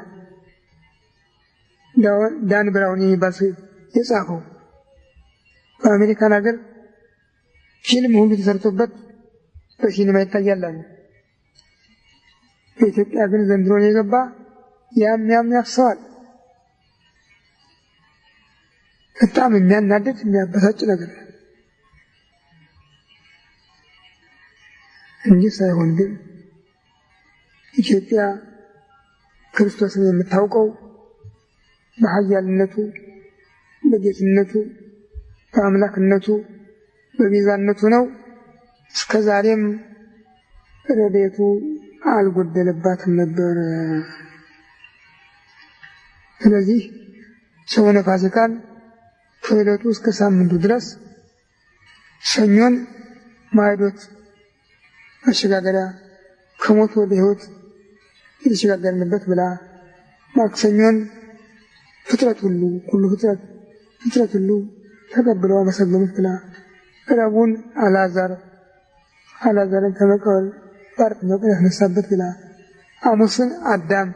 ዳን ብራውን የሚባል ሰው የጻፈው በአሜሪካን ሀገር ፊልም ሁሉ ተሰርቶበት በሲኒማ ይታያል። በኢትዮጵያ ግን ዘንድሮ የገባ ያም ያፍሰዋል። በጣም የሚያናድድ የሚያበሳጭ ነገር ነው እንጂ ሳይሆን ግን ኢትዮጵያ ክርስቶስን የምታውቀው በኃያልነቱ፣ በጌትነቱ፣ በአምላክነቱ፣ በቤዛነቱ ነው። እስከዛሬም ረድኤቱ አልጎደለባትም ነበር። ስለዚህ ሰሙነ ፋሲካን ከዕለቱ እስከ ሳምንቱ ድረስ ሰኞን ማዕዶት መሸጋገሪያ ከሞት ወደ ሕይወት የተሸጋገርንበት ብላ፣ ማክሰኞን ፍጥረት ሁሉ ፍጥረት ሁሉ ተቀብለው አመሰገኑት ብላ፣ ረቡዕን አልዓዛርን ከመቃብር በአራተኛው ቀን ያስነሳበት ብላ፣ ሐሙስን አዳም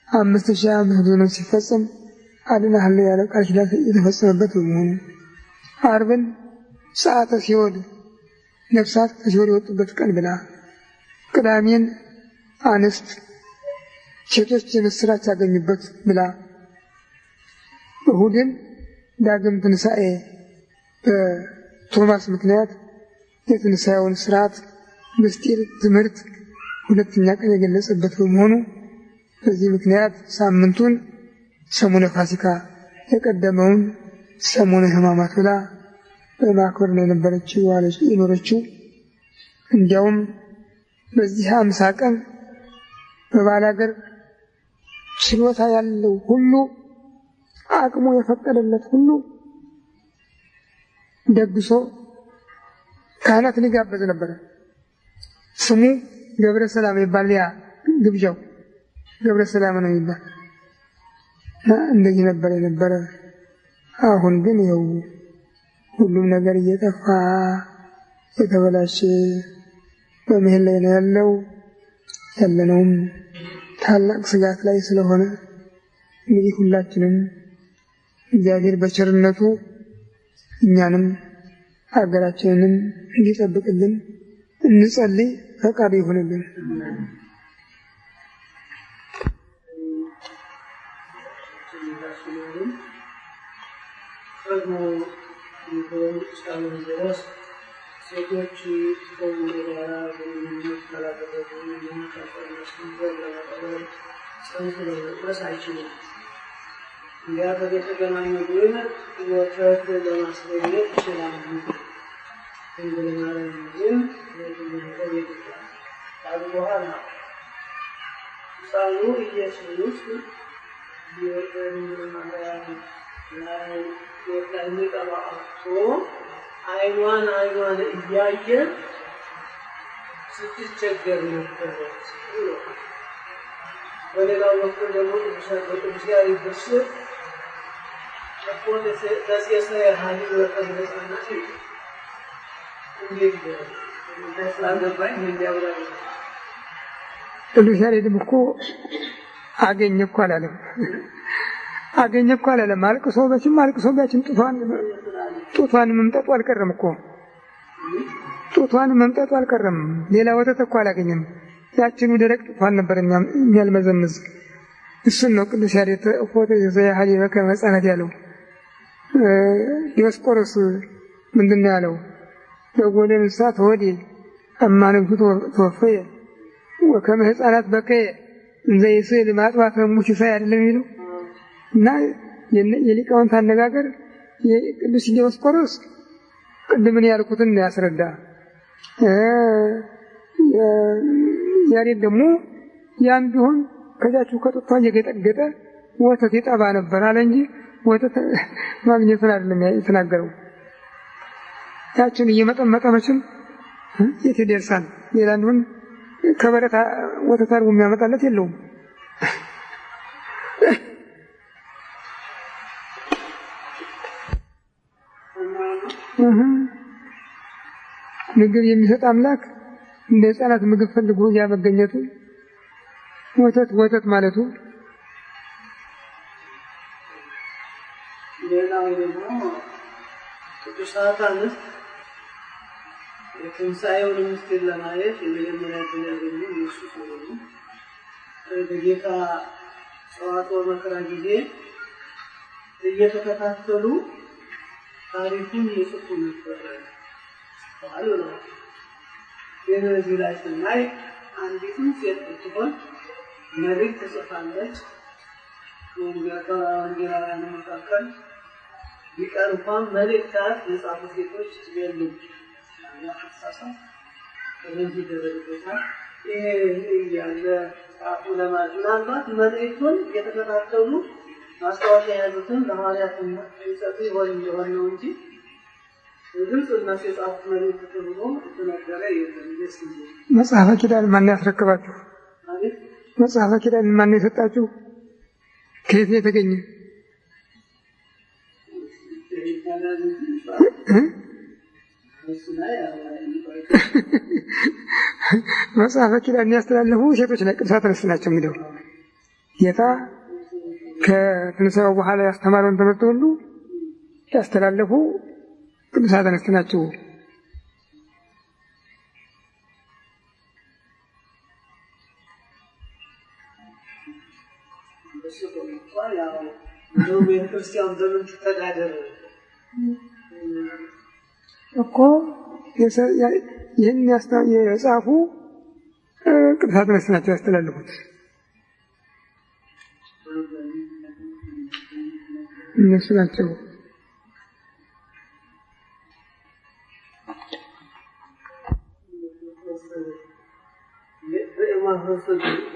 5500 ዘመን ሲፈጸም አድነሃለሁ ያለው ቃል ኪዳን የተፈጸመበት በመሆኑ፣ ዓርብን ሰዓተ ሲኦል ነፍሳት ከሲኦል የወጡበት ቀን ብላ፣ ቅዳሜን አንስት ሴቶች የምስራች ያገኙበት ብላ፣ እሁድን ዳግም ትንሣኤ በቶማስ ምክንያት የትንሣኤውን ስርዓት ምስጢር ትምህርት ሁለተኛ ቀን የገለጸበት በመሆኑ በዚህ ምክንያት ሳምንቱን ሰሙነ ፋሲካ የቀደመውን ሰሙነ ሕማማት ብላ በማክበር ነው የኖረችው። እንዲያውም በዚህ 50 ቀን በባላገር ችሎታ ያለው ሁሉ አቅሙ የፈቀደለት ሁሉ ደግሶ ካህናት ሊጋበዝ ነበር። ስሙ ገብረ ሰላም ይባል። ያ ግብዣው ገብረ ሰላም ነው ይባል። እንደዚህ ነበር የነበረ። አሁን ግን ይኸው ሁሉም ነገር እየጠፋ የተበላሸ በመሄድ ላይ ነው ያለነውም ታላቅ ስጋት ላይ ስለሆነ እንግዲህ ሁላችንም እግዚአብሔር በቸርነቱ እኛንም ሀገራችንንም እንዲጠብቅልን እንጸልይ፣ ፈቃዱ ይሁንልን። ሴቶች ከወንድ ጋር ግንኙነት ካላደረጉ ለመቀበል ጽንስ ለመድረስ አይችሉም። እንዲያ ከተገናኙ ግን ወተት ለማስገኘት ይችላሉ። ድንግል ማርያም ግን አልቦሃል ሳሉ ኢየሱስ አይኗን እያየ ስትቸገር ነበረች። በሌላው በኩል ደግሞ ቅዱስ ያሬድ ድርሰት ቅዱስ ያሬድም እኮ አገኘ እኮ አላለም። አገኘ እኮ አላለም። አልቅሶ ቢያችን ጡቷን መምጠጡ አልቀረም እኮ ጡቷን መምጠጡ አልቀረም። ሌላ ወተት እኮ አላገኘም። ያችኑ ደረቅ ጡቷን ነበር የሚያልመዘምዝ። እሱን ነው ቅዱስ ያሬድ ፎቶ ዘያህል በከመ ሕፃናት ያለው። ዲዮስቆሮስ ምንድን ነው ያለው? ለጎለ ንስሐት ወዲ አማንብቱ ተወፈየ ወከመ ሕፃናት በከየ እንዘ ይስዕል ማጥዋተ ሙሲሳ አይደለም የሚለው እና የሊቃውንት አነጋገር የቅዱስ ዲዮስቆሮስ ቅድምን ያልኩትን ያስረዳ። ያሬድ ደግሞ ያም ቢሆን ከዛችሁ ከጡቷ እየገጠገጠ ወተት ይጠባ ነበር አለ እንጂ ወተት ማግኘትን አይደለም የተናገረው። ያችን እየመጠመጠ መቼም የት ይደርሳል? ሌላ እንደሆነ ከበረት ወተት አድርጎ የሚያመጣለት የለውም። ምግብ የሚሰጥ አምላክ እንደ ሕፃናት ምግብ ፈልጎ ያመገኘቱ ወተት ማለቱ። ሌላው ደግሞ ቅዱሳት አንስት የትንሣኤውን ምስጢር ለማየት የመጀመሪያ ዕድል ያገኙ ኢየሱስ ሆኑ። በጌታ ጸዋትወ መከራ ጊዜ እየተከታተሉ ታሪኩን ይጽፉ ነበር አሉ ነው። ግን እዚህ ላይ ስናይ አንዲቱም ሴት ብትሆን መልእክት ትጽፋለች። ከወንጌላውያን መካከል ቢቀር እንኳን መልእክታት የጻፉ ሴቶች የሉም። ያፈሳሳል በዚህ ደረጃ ይሄ ያለ ጻፉ ለማለት ምናልባት መልእክቱን እየተከታተሉ ማስታወሻ የያዙትን ለሐዋርያት ይሰጡ ይሆን እንደሆነ ነው እንጂ ግልጽ እነሱ የጻፉት መልእክት ተብሎ የተነገረ የለም። መጽሐፈ ኪዳን ማን ያስረክባችሁ? መጽሐፈ ኪዳን ማን የሰጣችሁ? ከየት የተገኘ? መጽሐፈ ኪዳን ያስተላለፉ ሴቶች ቅዱሳት አንስት ናቸው የሚለው ጌታ ከትንሣኤው በኋላ ያስተማረውን ትምህርት ሁሉ ያስተላለፉ ቅዱሳት አንስት ናቸው። ቤተክርስቲያን በምን ትተዳደር እኮ ይህን የጻፉ ቅዱሳት አንስት ናቸው ያስተላለፉት። እነሱ ናቸው።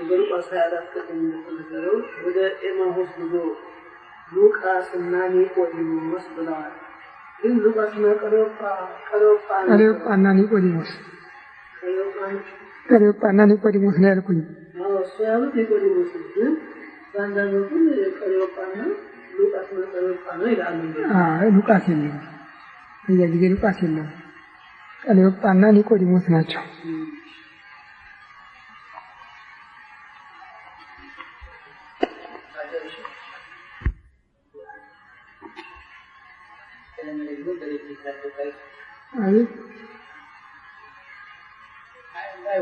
በሉቃስ 24 እንደተነገረው ወደ ኤማሁስ ጉዞ ሉቃስና ኒቆዲሞስ ብለዋል። ግን ሉቃስና ቀለዮጳና ኒቆዲሞስ ነው ያልኩኝ። እሱ ያሉት ኒቆዲሞስ ግን በአንዳንዶቹ ቀለዮጳና ሉቃስና ቀለዮጳ ነው ይላሉ። ሉቃስ የለም፣ በዚያ ጊዜ ሉቃስ የለም። ቀለዮጳና ኒቆዲሞስ ናቸው።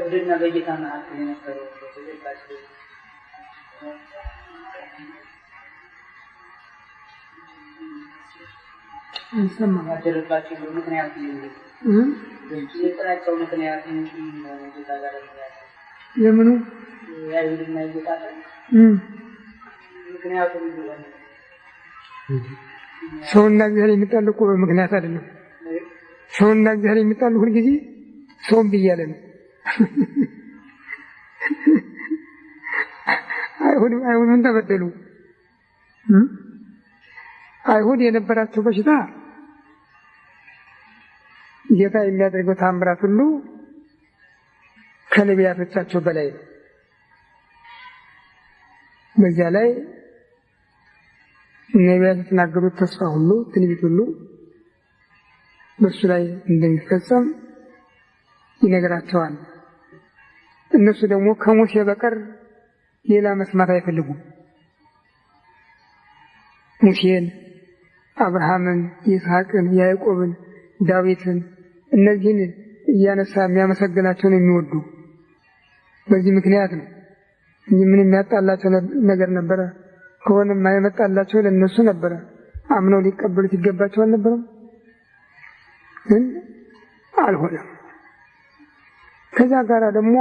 ወደና በጌታ መካከል የነበረው ማደረባቸው ምክንያት የጥራቸው ምክንያት ጌታ ጋር የምኑ ያይሁድና ጌታ ምክንያቱ ሰውና እግዚአብሔር የሚጣሉ እኮ በምክንያት አይደለም። ሰውና እግዚአብሔር የሚጣሉ ሁልጊዜ ሰውም ብያለ ነው። አይሁድ ምን ተበደሉ? አይሁድ የነበራቸው በሽታ ጌታ የሚያደርገው ታምራት ሁሉ ከነቢያቶቻቸው በላይ ነው። በዚያ ላይ ነቢያት የተናገሩት ተስፋ ሁሉ ትንቢት ሁሉ በእሱ ላይ እንደሚፈጸም ይነግራቸዋል። እነሱ ደግሞ ከሙሴ በቀር ሌላ መስማት አይፈልጉም። ሙሴን፣ አብርሃምን፣ ይስሐቅን፣ ያዕቆብን፣ ዳዊትን እነዚህን እያነሳ የሚያመሰግናቸውን የሚወዱ በዚህ ምክንያት ነው እንጂ ምንም የሚያጣላቸው ነገር ነበረ ከሆነም የመጣላቸው ለእነሱ ነበረ። አምነው ሊቀበሉት ይገባቸው አልነበረም፣ ግን አልሆነም። ከዛ ጋር ደግሞ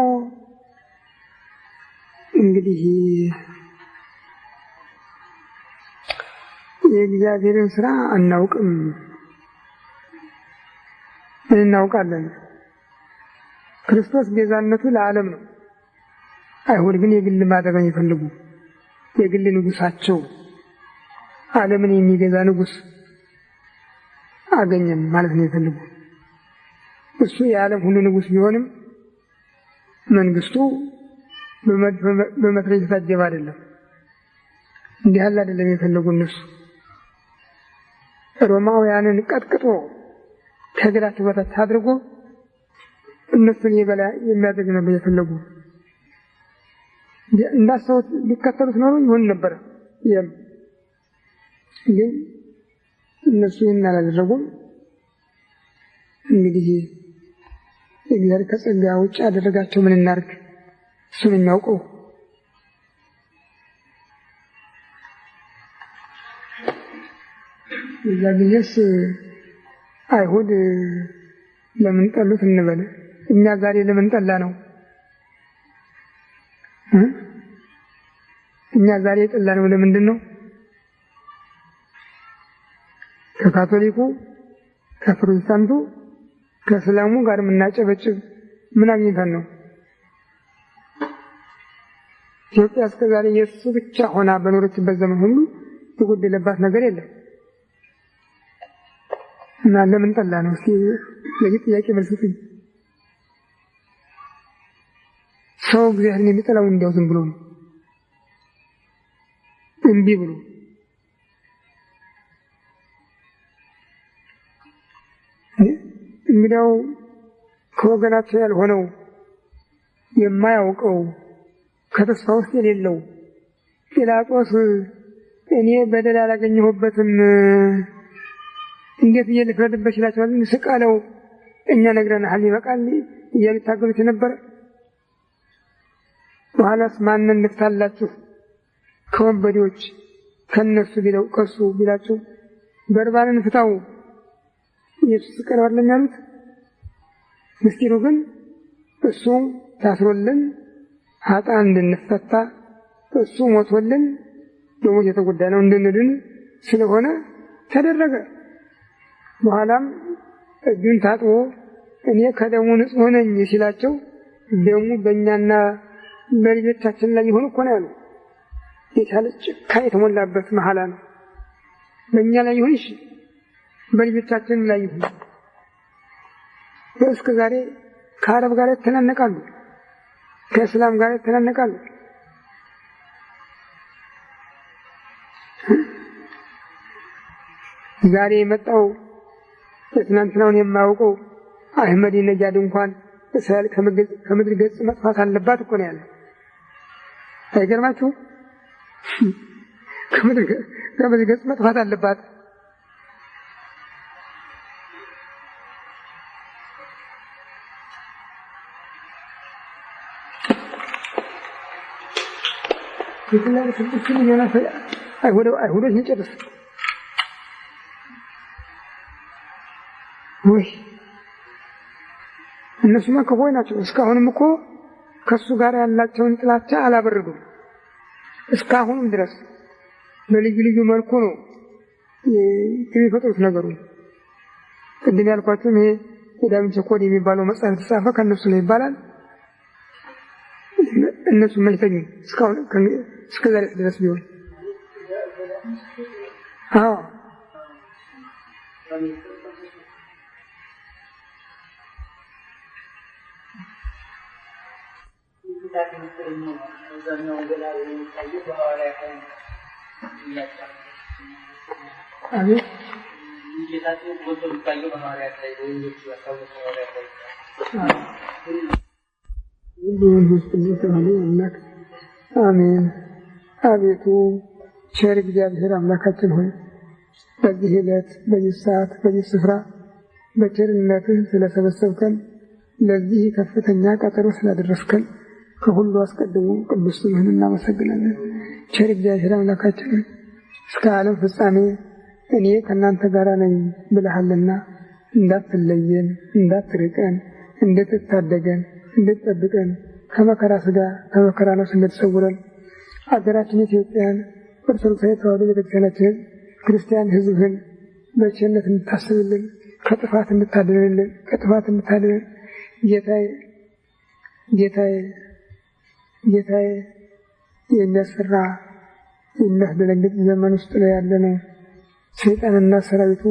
እንግዲህ የእግዚአብሔርን ስራ አናውቅም። ምን እናውቃለን? ክርስቶስ ቤዛነቱ ለዓለም ነው። አይሁድ ግን የግል ማድረግ ይፈልጉ። የግል ንጉሳቸው ዓለምን የሚገዛ ንጉስ አገኘን ማለት ነው ይፈልጉ። እሱ የዓለም ሁሉ ንጉስ ቢሆንም መንግስቱ በመትረየስ የታጀበ አይደለም። እንዲህ ያለ አይደለም የፈለጉ እነሱ። ሮማውያንን ቀጥቅጦ ከእግራቸው በታች አድርጎ እነሱን የበላይ የሚያደርግ ነበር የፈለጉ። እንዳሰቡት ሊከተሉት ኖሮ ይሆን ነበር። ግን እነሱ ይህን አላደረጉም። እንግዲህ እግዚአብሔር ከጸጋ ውጭ ያደረጋቸው ምን እናድርግ? እሱን የሚያውቀው። እዛ ጊዜስ አይሁድ ለምን ጠሉት እንበል? እኛ ዛሬ ለምን ጠላ ነው? እኛ ዛሬ ጠላ ነው ለምንድን ነው? ከካቶሊኩ፣ ከፕሮቴስታንቱ፣ ከእስላሙ ጋር የምናጨበጭብ ምን አግኝተን ነው? ኢትዮጵያ እስከ ዛሬ የእሱ ብቻ ሆና በኖረችበት ዘመን ሁሉ የጎደለባት ነገር የለም። እና ለምን ጠላ ነው? እስኪ ለዚህ ጥያቄ መልስ ስጡኝ። ሰው እግዚአብሔርን የሚጠላው እንዲያው ዝም ብሎ ነው፣ እምቢ ብሎ። እንግዲያው ከወገናቸው ያልሆነው የማያውቀው ከተስፋ ውስጥ የሌለው ጲላጦስ እኔ በደል አላገኘሁበትም እንዴት ልፍረድበት ይላቸዋል። ስቀለው እኛ ነግረናል ይበቃል እያሉ ታገሉት ነበር። በኋላስ ማንን ልፍታላችሁ ከወንበዴዎች ከነሱ ቢለው ከሱ ቢላቸው በርባንን ፍታው ኢየሱስ ስቀለው አይደለም ያሉት። ምስጢሩ ግን እሱ ታስሮልን ኃጥአን እንድንፈታ እሱ ሞቶልን በሞት የተጎዳ ነው እንድንድን ስለሆነ ተደረገ። በኋላም እጁን ታጥቦ እኔ ከደሙ ንጹሕ ነኝ ሲላቸው ደሙ በእኛና በልጆቻችን ላይ ይሆን እኮ ነው ያለው። የቻለ ጭካኔ የተሞላበት መሐላ ነው። በእኛ ላይ ይሁን እሺ፣ በልጆቻችን ላይ ይሁን። እስከ ዛሬ ከአረብ ጋር ተናነቃሉ፣ ከእስላም ጋር ተናነቃሉ። ዛሬ የመጣው የትናንትናውን የማያውቀው አህመድ ነጃድ እንኳን እስራኤል ከምድር ገጽ መጥፋት አለባት እኮ ነው ያለው። አይገርማችሁም? ከምድር ገጽ መጥፋት አለባት። የተለያዩ ስድስት ሚሊዮን አይሁዶች እንጨርስ ወይ? እነሱማ ከሆይ ናቸው። እስካሁንም እኮ ከሱ ጋር ያላቸውን ጥላቻ አላበረዱም። እስካሁንም ድረስ በልዩ ልዩ መልኩ ነው የሚፈጥሩት ነገሩ። ቅድም ያልኳችሁም ይሄ የዳቪንቺ ኮድ የሚባለው መጽሐፍ የተጻፈ ከእነሱ ላይ ይባላል። እነሱ ማይተኙ እስካሁን እስከዛሬ ድረስ ቢሆን አዎ አቤት ጌታችን ወጥቶ ቢታየው በሐዋርያት ላይ ወንዶች ያሳውቁ ሐዋርያት ላይ አምላክ አሜን። አቤቱ ቸር እግዚአብሔር አምላካችን ሆይ በዚህ ዕለት በዚህ ሰዓት በዚህ ስፍራ በቸርነትህ ስለሰበሰብከን ለዚህ ከፍተኛ ቀጠሮ ስላደረስከን ከሁሉ አስቀድሞ ቅዱስ ስምህን እናመሰግናለን። ቸር እግዚአብሔር አምላካችን ሆይ እስከ ዓለም ፍጻሜ እኔ ከእናንተ ጋር ነኝ ብለሃልና እንዳትለየን፣ እንዳትርቀን፣ እንድትታደገን፣ እንድትጠብቀን ከመከራ ሥጋ ከመከራ ነፍስ እንድትሰውረን አገራችን ኢትዮጵያን ኦርቶዶክሳዊ ተዋሕዶ ቤተክርስቲያናችንን ክርስቲያን ሕዝብህን በቸርነት እንድታስብልን ከጥፋት እንድታድነን ከጥፋት እንድታድነን ጌታዬ የሚያስፈራ የሚያስደነግጥ ዘመን ውስጥ ነው ያለነው። ሰይጣንና ሰራዊቱ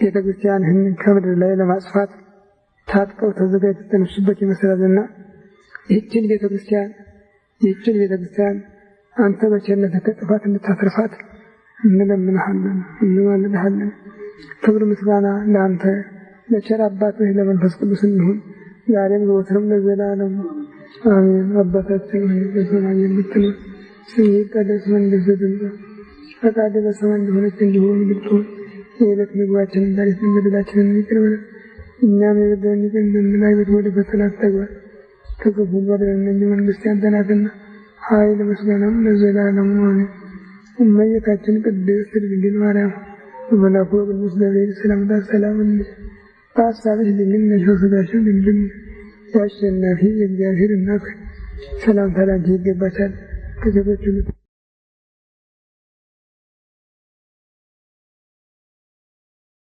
ቤተክርስቲያንህን ከምድር ላይ ለማጥፋት ታጥቀው ተዘጋጅተው የተነሱበት ይመስላልና ይህችን ቤተክርስቲያን አንተ በቸርነትህ ከጥፋት እንድታተርፋት እንለምንሃለን፣ እንማልድሃለን። ክብር ምስጋና ለአንተ ለቸር አባትህ ለመንፈስ ቅዱስ ይሁን ዛሬም ዘወትርም ለዘላለሙ አሜን። አባታችን ሆይ በሰማይ የምትኖር ስምህ ይቀደስ፣ መንግሥትህ ትምጣ፣ ፈቃድህ በሰማይ እንደሆነች እንዲሁ በምድር ትሁን። የዕለት ምግባችንን ዛሬ ስጠን፣ በደላችንን ይቅር በለን እኛም የበደሉንን ይቅር እንደምንል፣ አቤቱ ወደ ፈተና አታግባን ከክፉ አድነን እንጂ መንግሥት ያንተ ናትና ኃይል ምስጋናም ለዘላለሙ አሜን። እመቤታችን ቅድስት ድንግል ማርያም በመልአኩ በቅዱስ ገብርኤል ሰላምታ ሰላም እንልሽ፣ በሐሳብሽ ድንግል ነሽ፣ በሥጋሽም ድንግል ነሽ። የአሸናፊ የእግዚአብሔር እናት ሰላምታ ላንቺ ይገባሻል። ከሴቶች ሁሉ